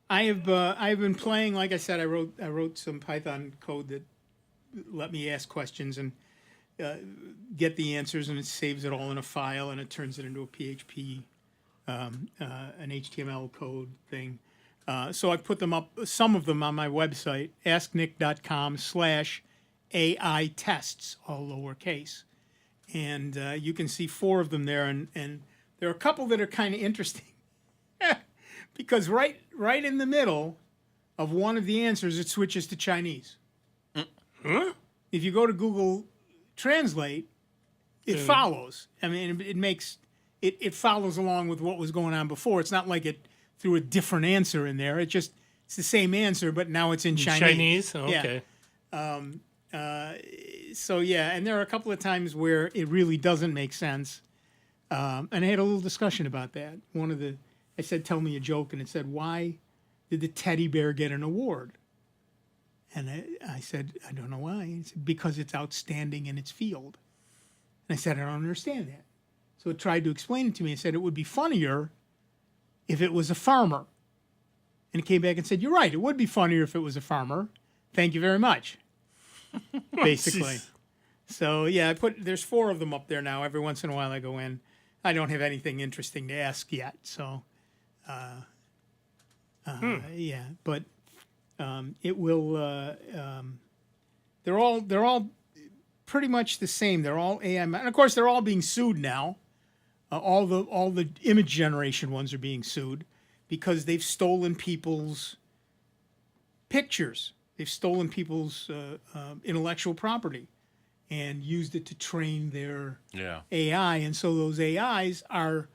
I've been playing, like I said, I wrote some Python code that let me ask questions and get the answers, and it saves it all in a file, and it turns it into a PHP, an HTML code thing. So I put them up, some of them on my website, asknick.com/AI tests, all lowercase. And you can see 4 of them there, and there are a couple that are kind of interesting. Because right in the middle of one of the answers, it switches to Chinese. Huh? If you go to Google Translate, it follows. I mean, it follows along with what was going on before. It's not like it threw a different answer in there. It's the same answer, but now it's in Chinese. Okay. Yeah. So yeah, and there are a couple of times where it really doesn't make sense. And I had a little discussion about that. I said, "Tell me a joke," and it said, "Why did the teddy bear get an award?" And I said, "I don't know why." And it said, "Because it's outstanding in its field." And I said, "I don't understand that." So it tried to explain it to me. It said it would be funnier if it was a farmer. And it came back and said, "You're right. It would be funnier if it was a farmer. Thank you very much." Basically. So yeah, there's 4 of them up there now. Every once in a while I go in. I don't have anything interesting to ask yet. So, yeah, but it will. They're all pretty much the same. They're all AI, and of course they're all being sued now. All the image generation ones are being sued because they've stolen people's pictures. They've stolen people's intellectual property, and used it to train their Yeah. AI. And so those AIs are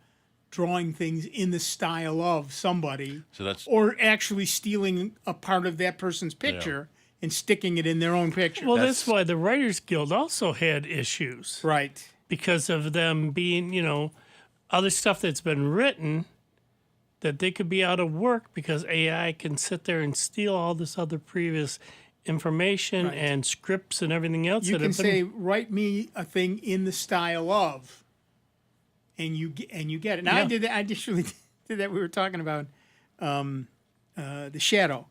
drawing things in the style of somebody, So that's or actually stealing a part of that person's picture and sticking it in their own picture. Well, that's why the Writers Guild also had issues. Right. Because of them being, other stuff that's been written that they could be out of work because AI can sit there and steal all this other previous information and scripts and everything else. You that can have been, say, write me a thing in the style of, and you get it. Now, I did that. I just really did that. We were talking about the Shadow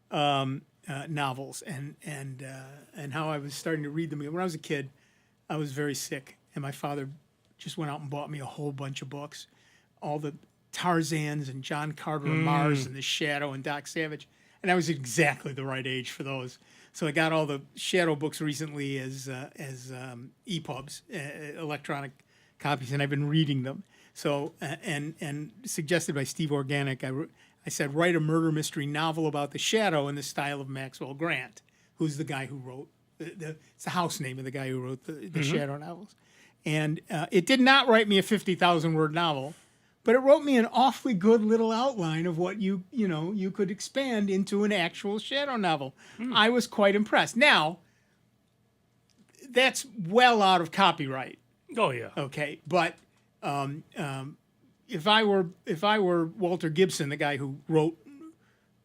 novels and how I was starting to read them. When I was a kid, I was very sick, and my father just went out and bought me a whole bunch of books, all the Tarzans and John Carter and Mars and the Shadow and Doc Savage, and I was exactly the right age for those. So I got all the Shadow books recently as EPUBs, electronic copies, and I've been reading them. So and suggested by Steve Organic, I said, write a murder mystery novel about the Shadow in the style of Maxwell Grant, who's the guy who wrote it's the house name of the guy who wrote the Shadow novels. And it did not write me a 50,000-word novel, but it wrote me an awfully good little outline of what you could expand into an actual Shadow novel. I was quite impressed. Now, that's well out of copyright. Oh yeah. Okay, but if I were Walter Gibson, the guy who wrote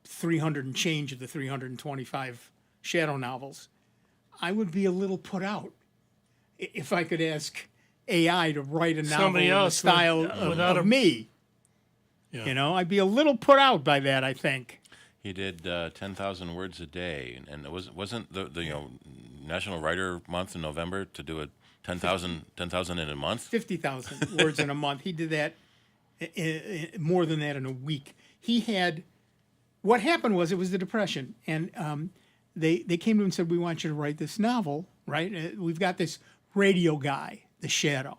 300 and change of the 325 Shadow novels, I would be a little put out if I could ask AI to write a novel Somebody in the else style of me. Yeah. I'd be a little put out by that, I think. He did 10,000 words a day, and it wasn't the National Writer Month in November to do a 10,000 in a month? 50,000 words in a month. He did that more than that in a week. What happened was, it was the Depression, and they came to him and said, we want you to write this novel, right? We've got this radio guy, the Shadow,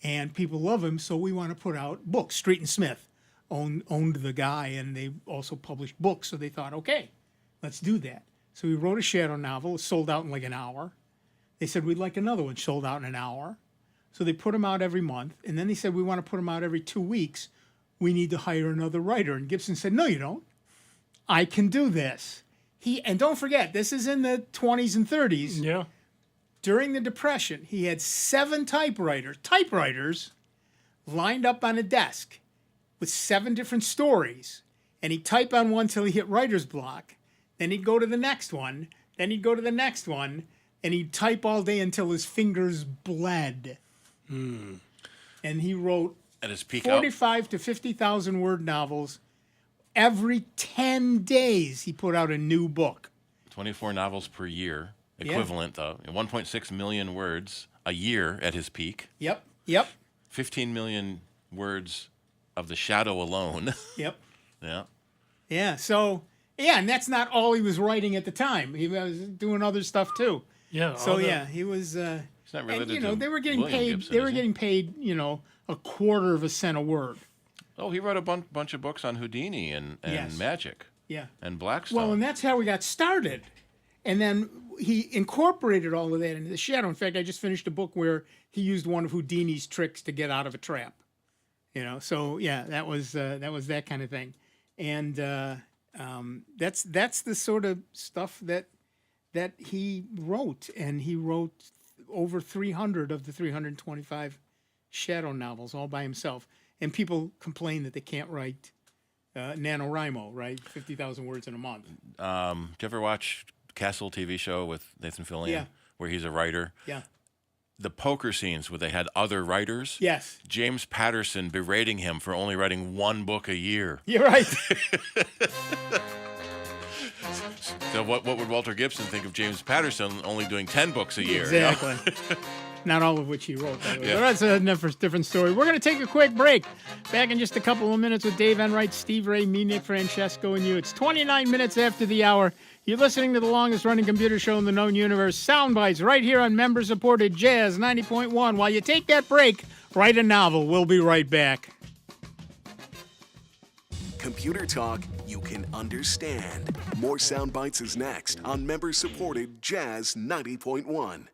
and people love him, so we want to put out books. Street and Smith owned the guy, and they also published books, so they thought, okay, let's do that. So we wrote a Shadow novel. It sold out in like an hour. They said, we'd like another one, sold out in an hour. So they put them out every month, and then they said, we want to put them out every 2 weeks. We need to hire another writer. And Gibson said, no, you don't. I can do this. And don't forget, this is in the 20s and 30s. Yeah. During the Depression, he had 7 typewriters lined up on a desk with 7 different stories. And he'd type on one till he hit writer's block. Then he'd go to the next one. Then he'd go to the next one. And he'd type all day until his fingers bled. And he wrote At his peak 45 to 50,000 word novels. Every 10 days, he put out a new book. 24 novels per year, equivalent, 1.6 million words a year at his peak. Yep. 15 million words of the Shadow alone. Yep. Yeah. Yeah. So, and that's not all he was writing at the time. He was doing other stuff too. Yeah. So he was. It's not related and, to they were getting William paid. Gibson, They were is it? getting paid. A quarter of a cent a word. Oh, he wrote a bunch of books on Houdini and Yes. magic. Yeah. And Blackstone. Well, and that's how we got started. And then he incorporated all of that into the Shadow. In fact, I just finished a book where he used one of Houdini's tricks to get out of a trap. So yeah, that was that kind of thing. And that's the sort of stuff that he wrote. And he wrote over 300 of the 325 Shadow novels all by himself. And people complain that they can't write NaNoWriMo, right? 50,000 words in a month. Did you ever watch Castle TV show with Nathan Fillion? Yeah. Where he's a writer? Yeah. The poker scenes where they had other writers? Yes. James Patterson berating him for only writing 1 book a year. You're right. So what would Walter Gibson think of James Patterson only doing 10 books a year? Exactly. Not all of which he wrote, by the way. Yeah. But that's a different story. We're going to take a quick break. Back in just a couple of minutes with Dave Enright, Steve Ray, me, Nick Francesco, and you. It's 29 minutes after the hour. You're listening to the longest-running computer show in the known universe, Sound Bytes, right here on member-supported Jazz 90.1. While you take that break, write a novel. We'll be right back. Computer talk you can understand. More Sound Bites is next on member-supported Jazz 90.1.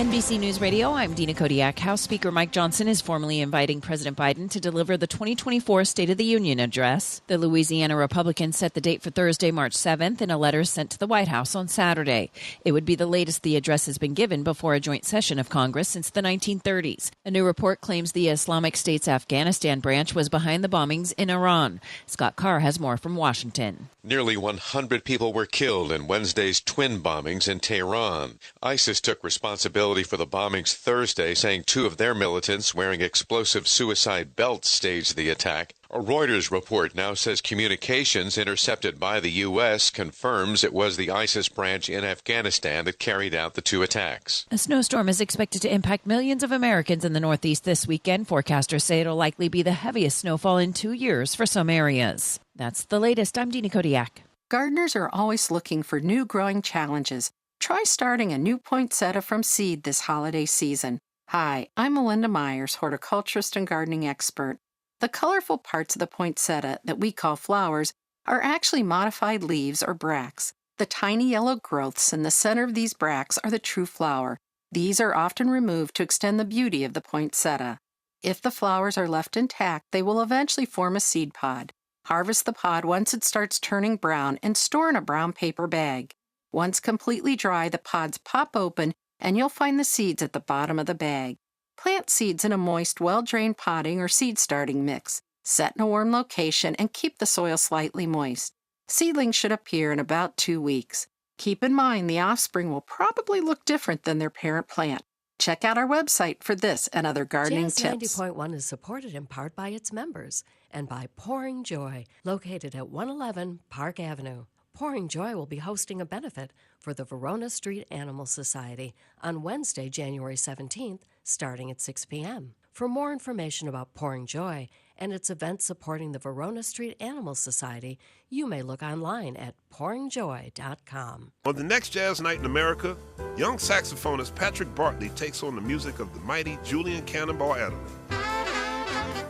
NBC News Radio, I'm Dina Kodiak. House Speaker Mike Johnson is formally inviting President Biden to deliver the 2024 State of the Union address. The Louisiana Republican set the date for Thursday, March 7th in a letter sent to the White House on Saturday. It would be the latest the address has been given before a joint session of Congress since the 1930s. A new report claims the Islamic State's Afghanistan branch was behind the bombings in Iran. Scott Carr has more from Washington. Nearly 100 people were killed in Wednesday's twin bombings in Tehran. ISIS took responsibility for the bombings Thursday, saying two of their militants wearing explosive suicide belts staged the attack. A Reuters report now says communications intercepted by the U.S. confirms it was the ISIS branch in Afghanistan that carried out the two attacks. A snowstorm is expected to impact millions of Americans in the Northeast this weekend. Forecasters say it'll likely be the heaviest snowfall in 2 years for some areas. That's the latest. I'm Dina Kodiak. Gardeners are always looking for new growing challenges. Try starting a new poinsettia from seed this holiday season. Hi, I'm Melinda Myers, horticulturist and gardening expert. The colorful parts of the poinsettia that we call flowers are actually modified leaves or bracts. The tiny yellow growths in the center of these bracts are the true flower. These are often removed to extend the beauty of the poinsettia. If the flowers are left intact, they will eventually form a seed pod. Harvest the pod once it starts turning brown and store in a brown paper bag. Once completely dry, the pods pop open and you'll find the seeds at the bottom of the bag. Plant seeds in a moist, well-drained potting or seed starting mix. Set in a warm location and keep the soil slightly moist. Seedlings should appear in about 2 weeks. Keep in mind the offspring will probably look different than their parent plant. Check out our website for this and other gardening tips. 90.1 is supported in part by its members and by Pouring Joy, located at 111 Park Avenue. Pouring Joy will be hosting a benefit for the Verona Street Animal Society on Wednesday, January 17th, starting at 6 p.m. For more information about Pouring Joy and its events supporting the Verona Street Animal Society, you may look online at pouringjoy.com. On the next Jazz Night in America, young saxophonist Patrick Bartley takes on the music of the mighty Julian Cannonball Adderley.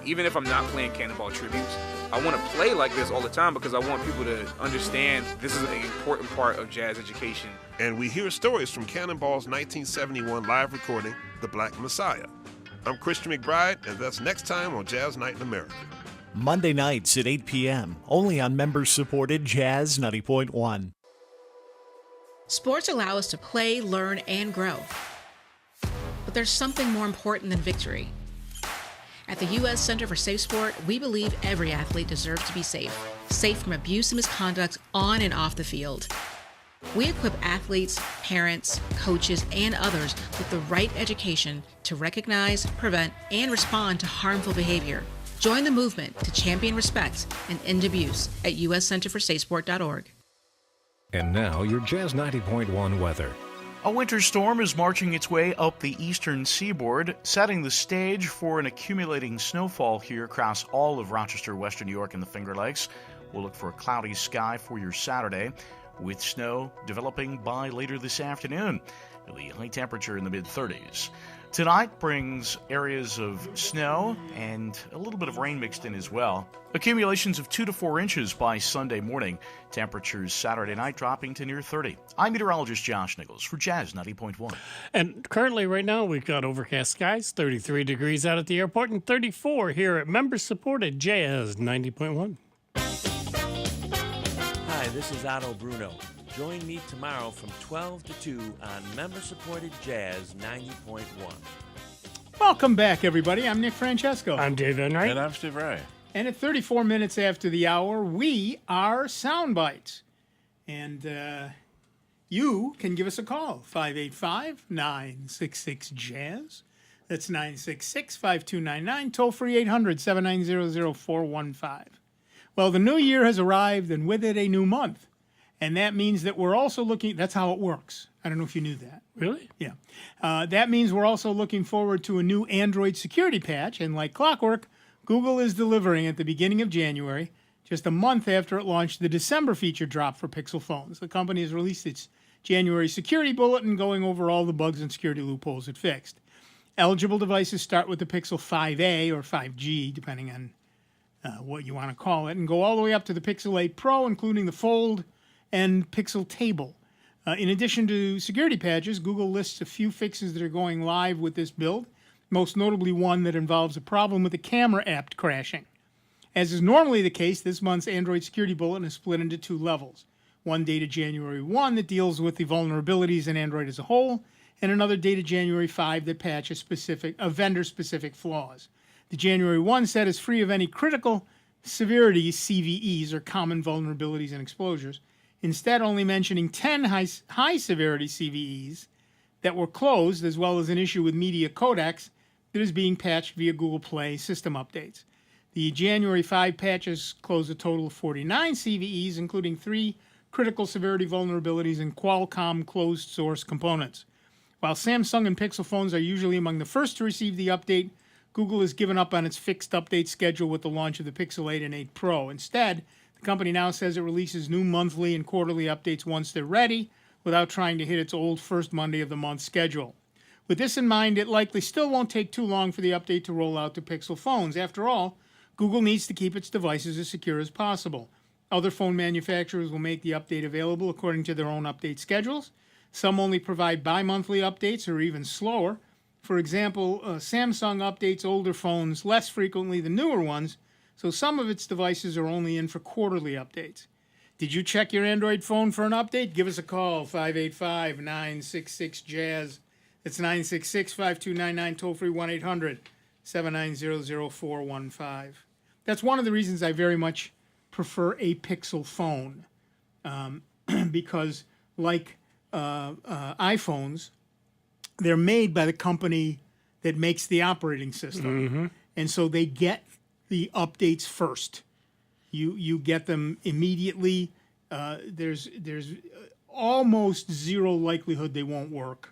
Even if I'm not playing Cannonball tributes, I want to play like this all the time because I want people to understand this is an important part of jazz education. And we hear stories from Cannonball's 1971 live recording, The Black Messiah. I'm Christian McBride, and that's next time on Jazz Night in America. Monday nights at 8 p.m., only on members-supported Jazz 90.1. Sports allow us to play, learn, and grow. But there's something more important than victory. At the U.S. Center for Safe Sport, we believe every athlete deserves to be safe. Safe from abuse and misconduct on and off the field. We equip athletes, parents, coaches, and others with the right education to recognize, prevent, and respond to harmful behavior. Join the movement to champion respect and end abuse at uscenterforsafesport.org. And now your Jazz 90.1 weather. A winter storm is marching its way up the eastern seaboard, setting the stage for an accumulating snowfall here across all of Rochester, Western New York, and the Finger Lakes. We'll look for a cloudy sky for your Saturday, with snow developing by later this afternoon. The high temperature in the mid-30s. Tonight brings areas of snow and a little bit of rain mixed in as well. Accumulations of 2 to 4 inches by Sunday morning. Temperatures Saturday night dropping to near 30. I'm meteorologist Josh Nichols for Jazz 90.1. And currently right now we've got overcast skies, 33 degrees out at the airport and 34 here at member-supported Jazz 90.1. Hi, this is Otto Bruno. Join me tomorrow from 12 to 2 on member-supported Jazz 90.1. Welcome back, everybody. I'm Nick Francesco. I'm Dave Enright. And I'm Steve Ray. And at 34 minutes after the hour, we are Sound Bytes. And you can give us a call, 585-966-JAZZ. That's 966-5299, toll-free 800-790-0415. Well, the new year has arrived, and with it a new month. And that means that we're also looking, that's how it works. I don't know if you knew that. Really? Yeah. That means we're also looking forward to a new Android security patch, and like clockwork, Google is delivering at the beginning of January, just a month after it launched the December feature drop for Pixel phones. The company has released its January security bulletin going over all the bugs and security loopholes it fixed. Eligible devices start with the Pixel 5a or 5G, depending on what you want to call it, and go all the way up to the Pixel 8 Pro, including the Fold and Pixel Table. In addition to security patches, Google lists a few fixes that are going live with this build, most notably one that involves a problem with the camera app crashing. As is normally the case, this month's Android Security Bulletin is split into 2 levels. One dated January 1 that deals with the vulnerabilities in Android as a whole, and another dated January 5 that patches vendor-specific flaws. The January 1 set is free of any critical severity CVEs, or common vulnerabilities and exposures, instead only mentioning 10 high-severity CVEs that were closed, as well as an issue with media codecs that is being patched via Google Play system updates. The January 5 patches close a total of 49 CVEs, including 3 critical severity vulnerabilities in Qualcomm closed-source components. While Samsung and Pixel phones are usually among the first to receive the update, Google has given up on its fixed update schedule with the launch of the Pixel 8 and 8 Pro. Instead, the company now says it releases new monthly and quarterly updates once they're ready, without trying to hit its old first Monday of the month schedule. With this in mind, it likely still won't take too long for the update to roll out to Pixel phones. After all, Google needs to keep its devices as secure as possible. Other phone manufacturers will make the update available according to their own update schedules. Some only provide bi-monthly updates or even slower. For example, Samsung updates older phones less frequently than newer ones, so some of its devices are only in for quarterly updates. Did you check your Android phone for an update? Give us a call, 585-966-JAZZ. That's 966-5299, toll-free 1-800-790-0415. That's one of the reasons I very much prefer a Pixel phone, because like iPhones, they're made by the company that makes the operating system, and so they get the updates first. You get them immediately. There's almost zero likelihood they won't work.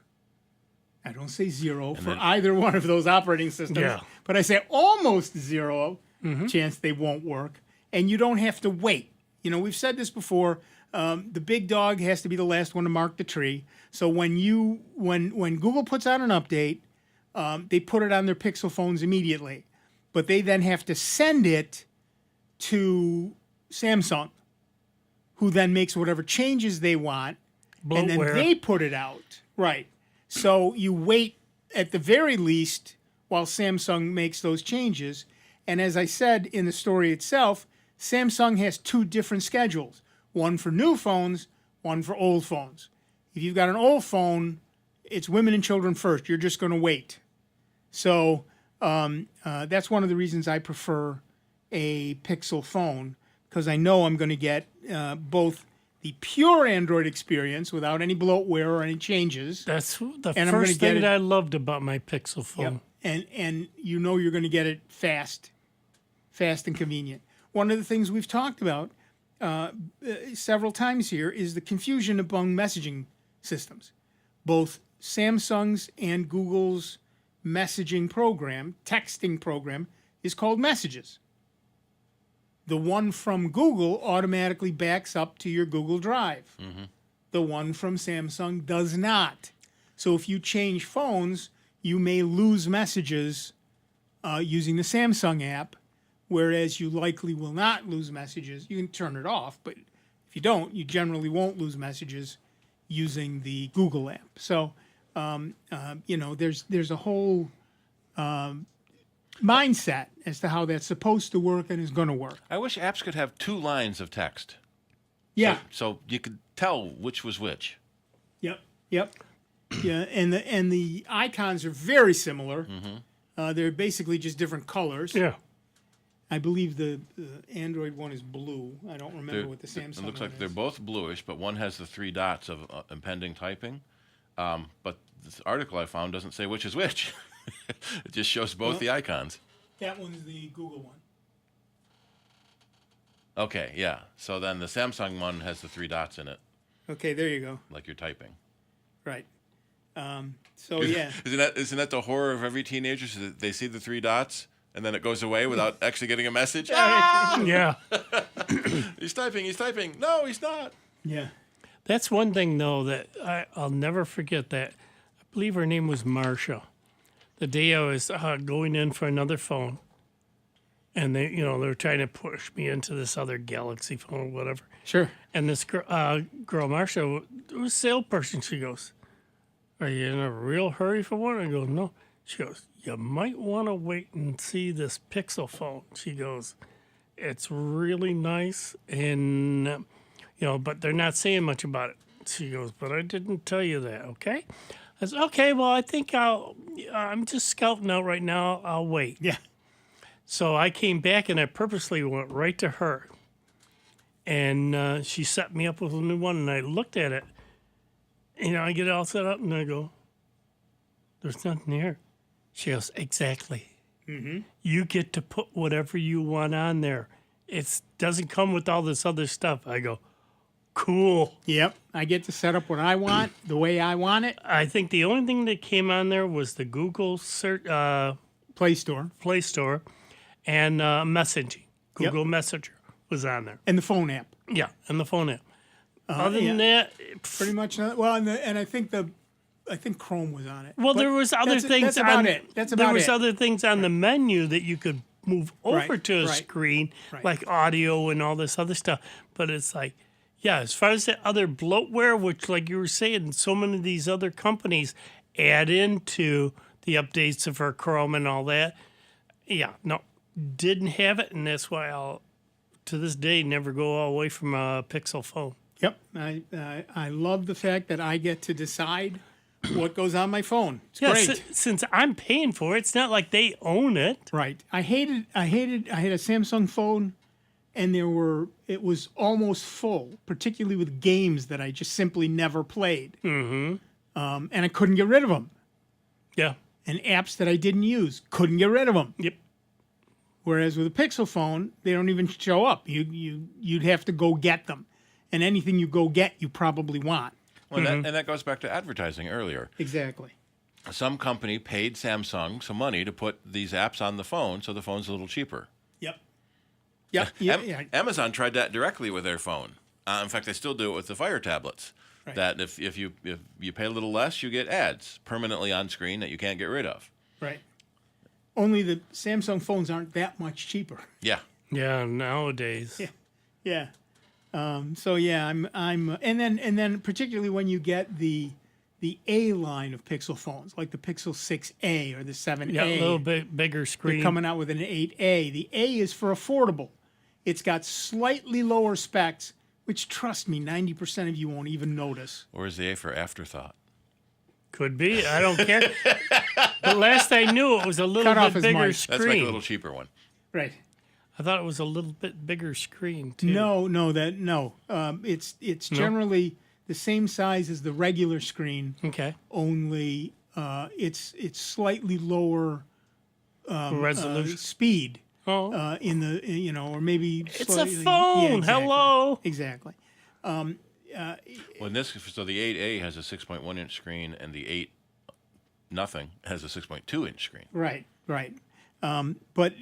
I don't say zero for either one of those operating systems, but I say almost zero chance they won't work, and you don't have to wait. You know, we've said this before. The big dog has to be the last one to mark the tree. So when Google puts out an update, they put it on their Pixel phones immediately, but they then have to send it to Samsung, who then makes whatever changes they want, and then they put it out. Right. So you wait at the very least while Samsung makes those changes. And as I said in the story itself, Samsung has 2 different schedules, one for new phones, one for old phones. If you've got an old phone, it's women and children first. You're just going to wait. So that's one of the reasons I prefer a Pixel phone, because I know I'm going to get both the pure Android experience without any bloatware or any changes. That's the first thing that I loved about my Pixel phone. Yep. And you know you're going to get it fast and convenient. One of the things we've talked about several times here is the confusion among messaging systems. Both Samsung's and Google's messaging program, texting program, is called Messages. The one from Google automatically backs up to your Google Drive. The one from Samsung does not. So if you change phones, you may lose messages using the Samsung app, whereas you likely will not lose messages. You can turn it off, but if you don't, you generally won't lose messages using the Google app. So, there's a whole mindset as to how that's supposed to work and is going to work. I wish apps could have 2 lines of text. Yeah. So you could tell which was which. Yep. Yeah, and the icons are very similar. They're basically just different colors. Yeah. I believe the Android one is blue. I don't remember what the Samsung It looks one like they're both bluish, but one has the 3 dots of impending typing. But this article I found doesn't say which is which. It just shows both the icons. That one's the Google one. Okay, yeah. So then the Samsung one has the 3 dots in it. Okay, there you go. Like you're typing. Right. So yeah. Isn't that the horror of every teenager? So that they see the 3 dots and then it goes away without actually getting a message? Yeah. He's typing. No, he's not. Yeah. That's one thing, though, that I'll never forget that. I believe her name was Marsha. The day I was going in for another phone, and they're trying to push me into this other Galaxy phone or whatever. Sure. And this girl, Marsha, was a salesperson. She goes, "Are you in a real hurry for one?" I go, "No." She goes, "You might want to wait and see this Pixel phone." She goes, "It's really nice, and but they're not saying much about it." She goes, "But I didn't tell you that, okay?" I said, "Okay, well, I think I'm just scouting out right now. I'll wait." Yeah. So I came back and I purposely went right to her. And she set me up with a new one, and I looked at it. I get it all set up, and I go, "There's nothing here." She goes, "Exactly. Mm-hmm. You get to put whatever you want on there. It doesn't come with all this other stuff." I go, "Cool." Yep. I get to set up what I want, the way I want it. I think the only thing that came on there was the Google Play Store. And messaging. Yep. Google Messenger was on there. And the phone app. Yeah, and the phone app. Other than that, pretty much not. Well, and I think Chrome was on it. Well, But there was other things. That's about it. There was other things on the menu that you could move over Right, to a right, screen, right. like audio and all this other stuff. But it's like, yeah, as far as the other bloatware, which, like you were saying, so many of these other companies add into the updates for Chrome and all that. Yeah, no, didn't have it, and that's why I'll, to this day, never go away from a Pixel phone. Yep. I love the fact that I get to decide what goes on my phone. It's great. Since I'm paying for it, it's not like they own it. Right. I had a Samsung phone, and it was almost full, particularly with games that I just simply never played. Mm-hmm. And I couldn't get rid of them. Yeah. And apps that I didn't use, couldn't get rid of them. Yep. Whereas with a Pixel phone, they don't even show up. You'd have to go get them. And anything you go get, you probably want. Well, and that goes back to advertising earlier. Exactly. Some company paid Samsung some money to put these apps on the phone, so the phone's a little cheaper. Yep. Yep. Yeah. Amazon tried that directly with their phone. In fact, they still do it with the Fire tablets. Right. That if you pay a little less, you get ads permanently on screen that you can't get rid of. Right. Only the Samsung phones aren't that much cheaper. Yeah. Yeah, nowadays. Yeah. So yeah, I'm and then particularly when you get the A line of Pixel phones, like the Pixel 6a or the 7a. Yeah, a little bit bigger screen. They're coming out with an 8a. The A is for affordable. It's got slightly lower specs, which, trust me, 90% of you won't even notice. Or is the A for afterthought? Could be. I don't care. But last I knew, it was a little bit bigger screen. That's like a little cheaper one. Right. I thought it was a little bit bigger screen too. No. It's generally the same size as the regular screen. Okay. Only it's slightly lower resolution speed. Oh. In the or maybe it's slightly, a phone. Yeah, exactly. Hello. Exactly. Well, so the 8A has a 6.1 inch screen, and the 8 nothing has a 6.2 inch screen. Right. But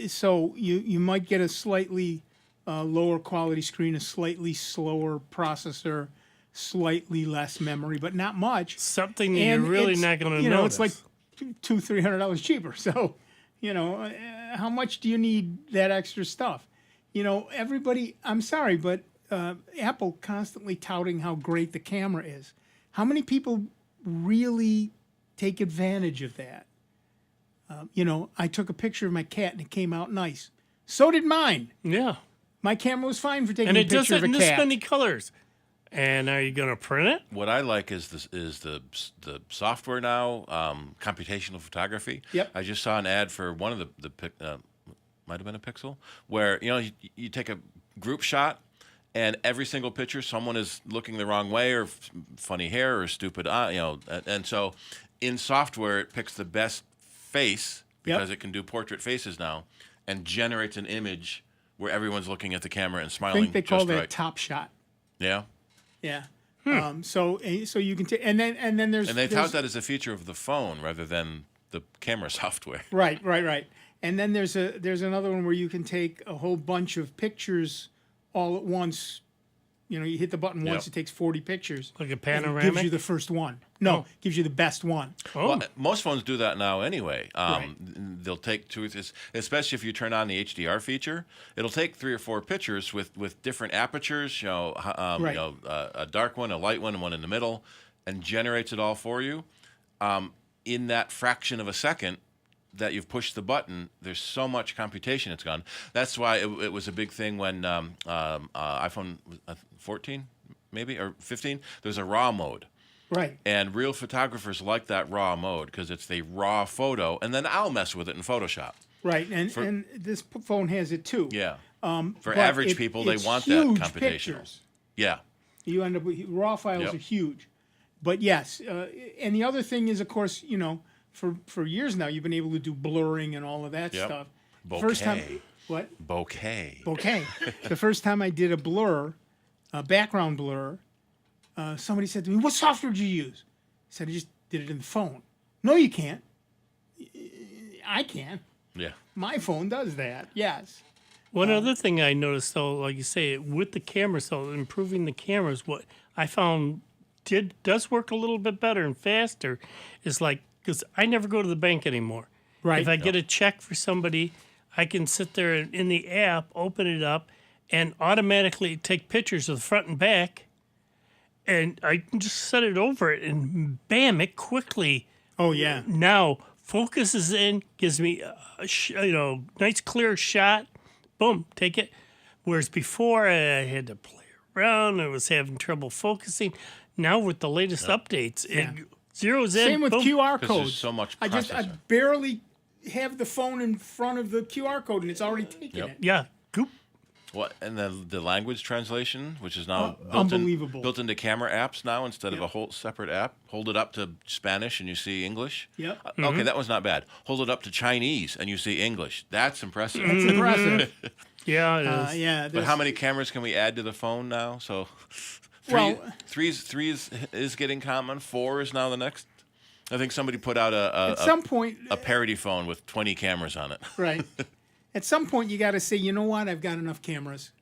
so you might get a slightly lower quality screen, a slightly slower processor, slightly less memory, but not much. Something that you're really not going to notice. It's like $200-300 cheaper. So, how much do you need that extra stuff? Everybody. I'm sorry, but Apple constantly touting how great the camera is. How many people really take advantage of that? I took a picture of my cat and it came out nice. So did mine. Yeah. My camera was fine for taking and a it does picture it of a in cat. this many colors. And are you going to print it? What I like is the software now, computational photography. Yep. I just saw an ad for one of the might have been a Pixel, where you take a group shot, and every single picture someone is looking the wrong way, or funny hair, or stupid eye, and so in software it picks the best face because it can do portrait faces now, and generates an image where everyone's looking at the camera and smiling. I think they call that right. Top Shot. Yeah. Yeah. So you can take, and then there's and they tout that as a feature of the phone rather than the camera software. Right. And then there's another one where you can take a whole bunch of pictures all at once You hit the button once, it takes 40 pictures. Like a and panoramic? It gives you the first one. No, gives you the best one. Well, most phones do that now anyway. Right. They'll take especially if you turn on the HDR feature, it'll take 3 or 4 pictures with different apertures, Right. a dark one, a light one, and one in the middle, and generates it all for you. In that fraction of a second that you've pushed the button, there's so much computation it's gone. That's why it was a big thing when iPhone 14, maybe, or 15, there's a RAW mode. Right. And real photographers like that RAW mode because it's the raw photo, and then I'll mess with it in Photoshop. Right, and this phone has it too. Yeah. For but average people, they it's want that huge computational. Pictures. Yeah. You end up with raw files Yep. are huge. But yes, and the other thing is, of course, for years now, you've been able to do blurring and all of that Yep. stuff. Bokeh. First time, what? Bokeh. The first time I did a blur, a background blur, somebody said to me, "What software did you use?" I said, "I just did it in the phone." "No, you can't." "I can. Yeah. My phone does that." Yes. One other thing I noticed, though, like you say, with the cameras, though, improving the cameras, what I found does work a little bit better and faster is like, because I never go to the bank anymore. Right. If I get a check for somebody, I can sit there and in the app, open it up, and automatically take pictures of the front and back, and I can just set it over it, and bam, it quickly. Oh yeah. Now focuses in, gives me a nice clear shot. Boom, take it. Whereas before I had to play around, I was having trouble focusing. Now with the latest updates, it zeroes in. Same with boom. QR 'Cause codes. there's so much I processor. barely have the phone in front of the QR code, and it's already taken it. Yeah, goop. What and the language translation, which is now unbelievable. built into camera apps now instead of a whole separate app. Hold it up to Spanish and you see English. Yep. Okay, that one's not bad. Hold it up to Chinese and you see English. That's impressive. That's impressive. Yeah, it is. Yeah. But how many cameras can we add to the phone now? So, three is getting common. 4 is now the next. I think somebody put out at some point a parody phone with 20 cameras on it. Right. At some point, you got to say, you know what? I've got enough cameras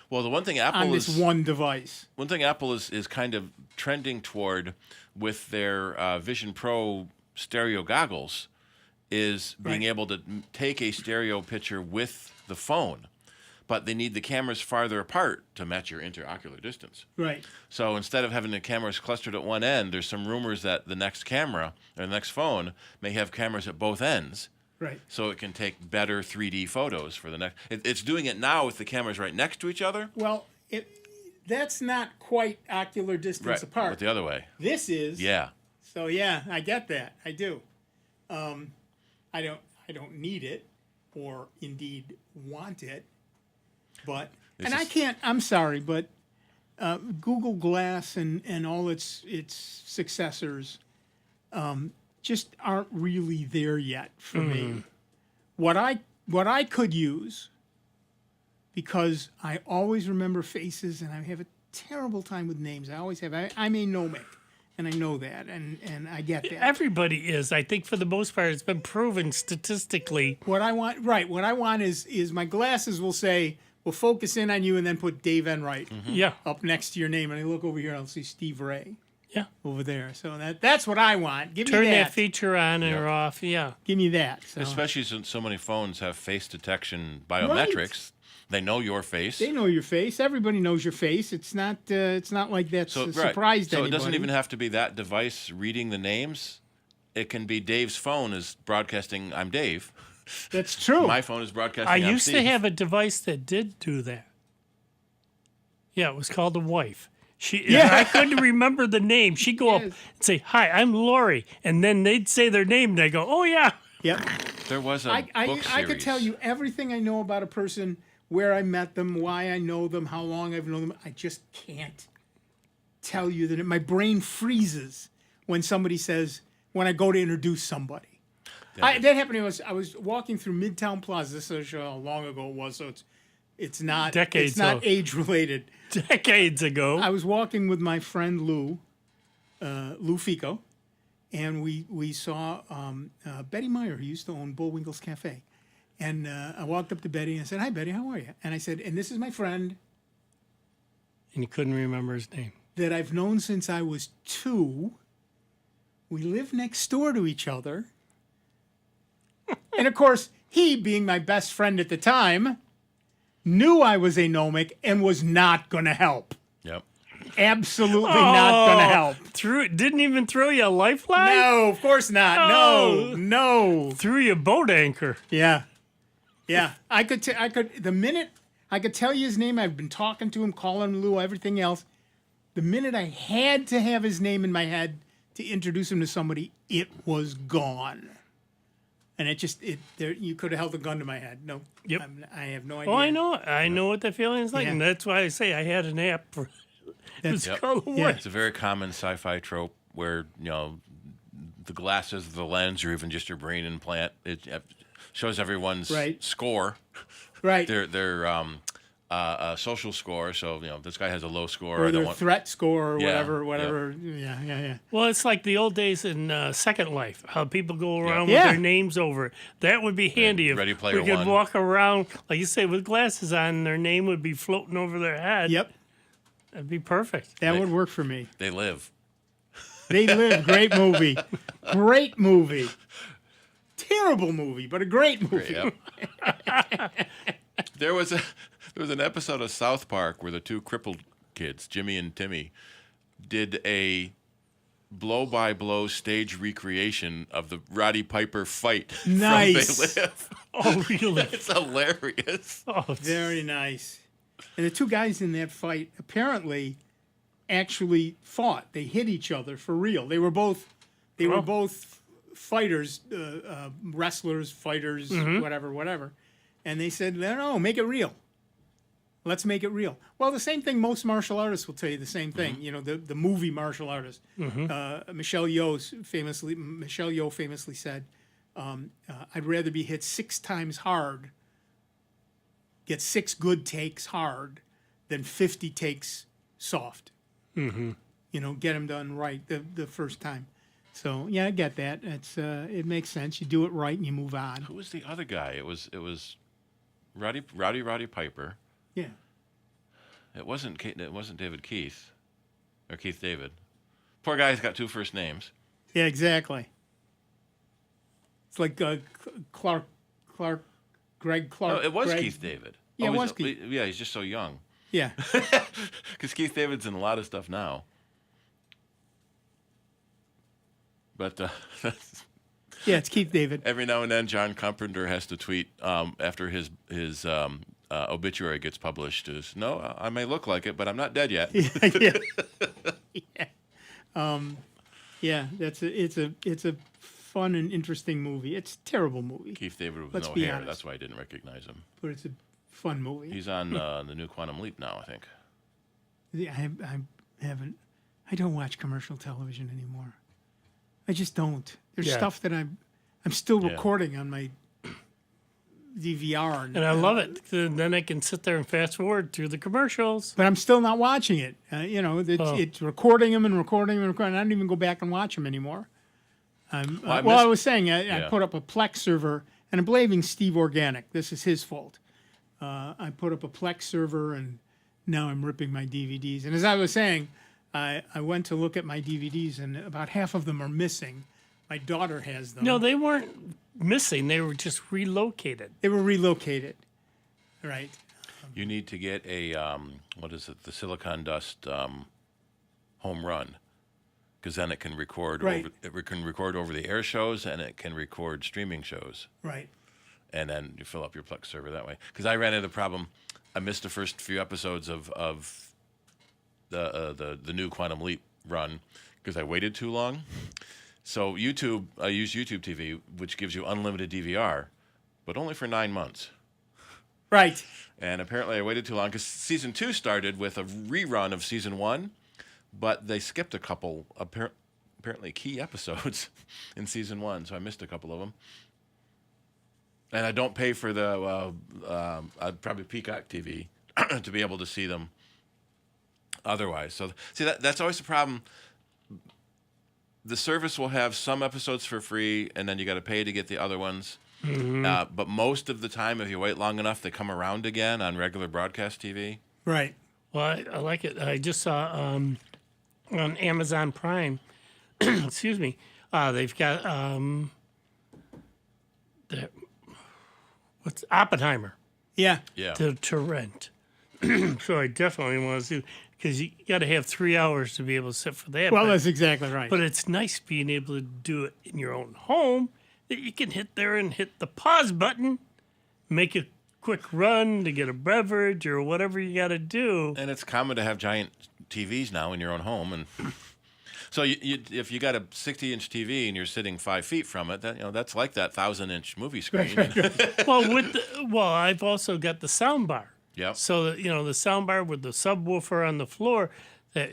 Well, the one thing Apple on this one device. One thing Apple is kind of trending toward with their Vision Pro stereo goggles is being able to take a stereo picture with the phone, but they need the cameras farther apart to match your interocular distance. Right. So instead of having the cameras clustered at one end, there's some rumors that the next camera or the next phone may have cameras at both ends. Right. So it can take better 3D photos for the next. It's doing it now with the cameras right next to each other. Well, that's not quite ocular distance apart. But the other way. This is. Yeah. So yeah, I get that. I do. I don't need it, or indeed want it, but I can't. I'm sorry, but Google Glass and all its successors just aren't really there yet for me. What I could use, because I always remember faces and I have a terrible time with names. I always have. I'm a nomic, and I know that, and I get that. Everybody is. I think for the most part, it's been proven statistically. What I want is my glasses will say, "We'll focus in on you," and then put Dave Enright up next to your name, and I look over here, I'll see Steve Ray. Yeah. Over there. So that's what I want. Give Turn me that feature on or off. Yeah. Give me that. So. Especially since so many phones have face detection biometrics. Right. They know your face. They know your face. Everybody knows your face. It's not like that's a surprise to So anybody. it doesn't even have to be that device reading the names. It can be Dave's phone is broadcasting, I'm Dave. That's true. My phone is broadcasting, I I'm used Steve. to have a device that did do that. Yeah, it was called a wife. I couldn't remember the name. She'd go up and say, "Hi, I'm Lori," and then they'd say their name, and I go, "Oh yeah." Yep. There was a book series. I could tell you everything I know about a person, where I met them, why I know them, how long I've known them. I just can't tell you that. My brain freezes when somebody says, when I go to introduce somebody. That happened to me. I was walking through Midtown Plaza. This is how long ago it was, so it's not decades. It's not age related. Decades ago. I was walking with my friend Lou Fico, and we saw Betty Meyer, who used to own Bullwinkle's Cafe. And I walked up to Betty and I said, "Hi, Betty, how are you?" And I said, "And this is my friend." And you couldn't remember his name. that I've known since I was 2. We live next door to each other. And of course, he, being my best friend at the time, knew I was a gnomic and was not going to help. Yep. Absolutely not going to help. Didn't even throw you a lifeline? No, of course not. No. Threw you a boat anchor. Yeah. I could the minute I could tell you his name, I've been talking to him, calling him Lou, everything else. The minute I had to have his name in my head to introduce him to somebody, it was gone. And you could have held a gun to my head. No, yep. I have no idea. Oh, I know what that feeling is like, and that's why I say I had an app for. It's called It's a very common sci-fi trope where the glasses, the lens, or even just your brain implant. It shows everyone's score, right? Their social score. So this guy has a low score. Or their threat score, or whatever. Yep. Yeah. Well, it's like the old days in Second Life, how people go around with their names over it. That would be handy if Ready Player we could One. walk around, like you say, with glasses on, and their name would be floating over their head. Yep. That'd be perfect. That would work for me. They live. They live. Great movie. Great movie. Terrible movie, but a great movie. Yep. There was an episode of South Park where the two crippled kids, Jimmy and Timmy, did a blow-by-blow stage recreation of the Roddy Piper fight. Nice. From They Live. Oh, really? It's hilarious. Oh, very nice. And the two guys in that fight apparently actually fought. They hit each other for real. They were both fighters, wrestlers, fighters, whatever. And they said, no, make it real. Let's make it real. Well, the same thing most martial artists will tell you the same thing. The movie martial artist. Michelle Yeoh famously said, I'd rather be hit 6 times hard, get 6 good takes hard, than 50 takes soft. Get them done right the first time. So yeah, I get that. It makes sense. You do it right and you move on. Who was the other guy? It was Roddy Piper. Yeah. It wasn't David Keith or Keith David. Poor guy's got 2 first names. Yeah, exactly. It's like Greg Clark. No, it was Greg. Keith David. Yeah, it was Keith. Yeah, he's just so young. Yeah. Because Keith David's in a lot of stuff now. But yeah, it's Keith David. Every now and then, John Carpenter has to tweet after his obituary gets published. No, I may look like it, but I'm not dead yet. Yeah. It's a fun and interesting movie. It's a terrible movie. Keith David with Let's no be hair. honest. That's why I didn't recognize him. But it's a fun movie. He's on the new Quantum Leap now, I think. Yeah, I don't watch commercial television anymore. I just don't. There's stuff that I'm still recording on my DVR. And I love it. Then I can sit there and fast forward through the commercials. But I'm still not watching it. It's recording them and recording them and recording. I don't even go back and watch them anymore. I was saying I put up a Plex server, and I'm blaming Steve Organic. This is his fault. I put up a Plex server, and now I'm ripping my DVDs. And as I was saying, I went to look at my DVDs, and about half of them are missing. My daughter has them. No, they weren't missing. They were just relocated. They were relocated. Right. You need to get a, the Silicon Dust home run, because then it can record over the air shows, and it can record streaming shows. Right. And then you fill up your Plex server that way. Because I ran into the problem, I missed the first few episodes of the new Quantum Leap run because I waited too long. So I use YouTube TV, which gives you unlimited DVR, but only for 9 months. Right. And apparently I waited too long because season 2 started with a rerun of season 1, but they skipped a couple apparently key episodes in season 1, so I missed a couple of them. And I don't pay for the probably Peacock TV to be able to see them otherwise. So see, that's always the problem. The service will have some episodes for free, and then you got to pay to get the other ones. But most of the time, if you wait long enough, they come around again on regular broadcast TV. Right. Well, I like it. I just saw on Amazon Prime, excuse me, they've got what's Oppenheimer Yeah. to rent. So I definitely want to see, because you got to have 3 hours to be able to sit for that. Well, that's exactly right. But it's nice being able to do it in your own home, that you can hit there and hit the pause button, make a quick run to get a beverage or whatever you got to do. And it's common to have giant TVs now in your own home, and so if you got a 60-inch TV and you're sitting 5 feet from it, that's like that 1,000-inch movie screen. Well, I've also got the sound bar. Yep. So that, the sound bar with the subwoofer on the floor that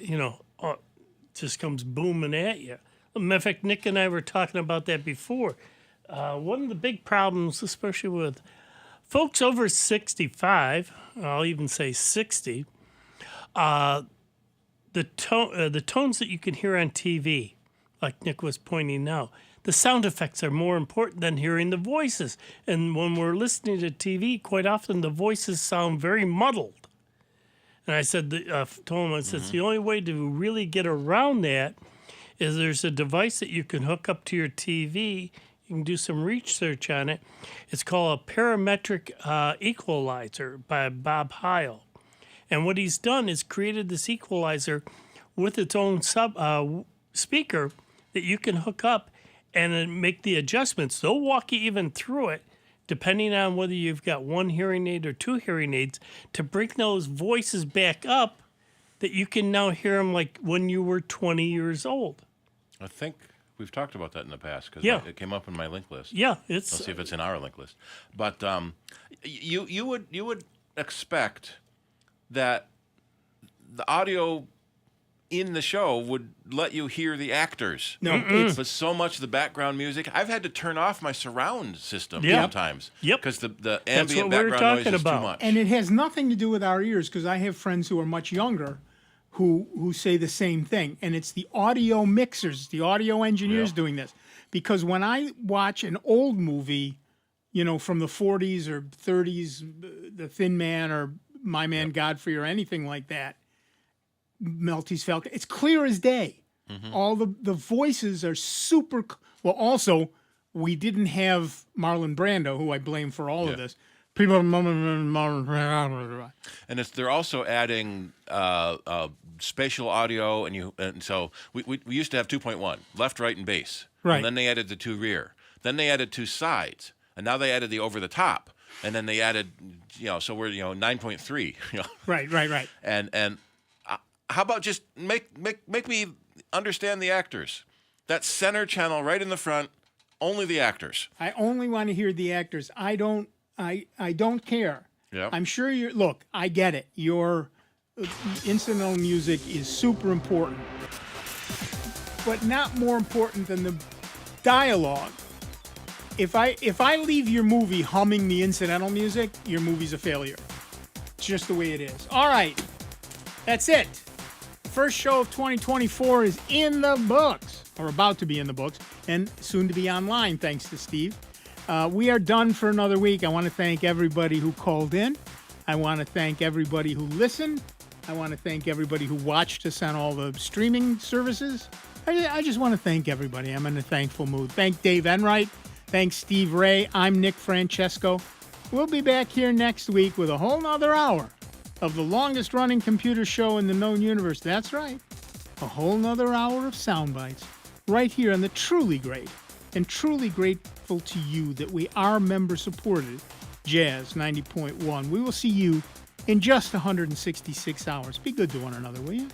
just comes booming at you. Matter of fact, Nick and I were talking about that before. One of the big problems, especially with folks over 65, I'll even say 60, the tones that you can hear on TV, like Nick was pointing out, the sound effects are more important than hearing the voices. And when we're listening to TV, quite often the voices sound very muddled. And I said, told him, I said, the only way to really get around that is there's a device that you can hook up to your TV. You can do some research on it. It's called a parametric equalizer by Bob Heil. And what he's done is created this equalizer with its own speaker that you can hook up and then make the adjustments. They'll walk you even through it, depending on whether you've got one hearing aid or two hearing aids, to bring those voices back up that you can now hear them like when you were 20 years old. I think we've talked about that in the past because it came up in my link list. Yeah, let's see if it's in our link list. But you would expect that the audio in the show would let you hear the actors. No, but so much of the background music, I've had to turn off my surround system sometimes. Yep. Because the ambient background noise is too much. And it has nothing to do with our ears, because I have friends who are much younger who say the same thing. And it's the audio mixers, the audio engineers doing this. Because when I watch an old movie, from the 40s or 30s, The Thin Man or My Man Godfrey or anything like that, Maltese Falcon, it's clear as day. All the voices are super. Well, also, we didn't have Marlon Brando, who I blame for all of this. People, and they're also adding spatial audio, and so we used to have 2.1 left, right, and bass. Right. And then they added the two rear. Then they added two sides, and now they added the over the top. And then they added, so we're 9.3. Right. And how about just make me understand the actors? That center channel right in the front, only the actors. I only want to hear the actors. I don't care. Yeah. I'm sure look, I get it. Your incidental music is super important, but not more important than the dialogue. If I leave your movie humming the incidental music, your movie's a failure. It's just the way it is. All right. That's it. First show of 2024 is in the books, or about to be in the books, and soon to be online, thanks to Steve. We are done for another week. I want to thank everybody who called in. I want to thank everybody who listened. I want to thank everybody who watched us on all the streaming services. I just want to thank everybody. I'm in a thankful mood. Thank Dave Enright. Thanks, Steve Ray. I'm Nick Francesco. We'll be back here next week with a whole nother hour of the longest running computer show in the known universe. That's right. A whole nother hour of sound bites right here on the truly great and truly grateful to you that we are member supported Jazz 90.1. We will see you in just 166 hours. Be good to one another, will you?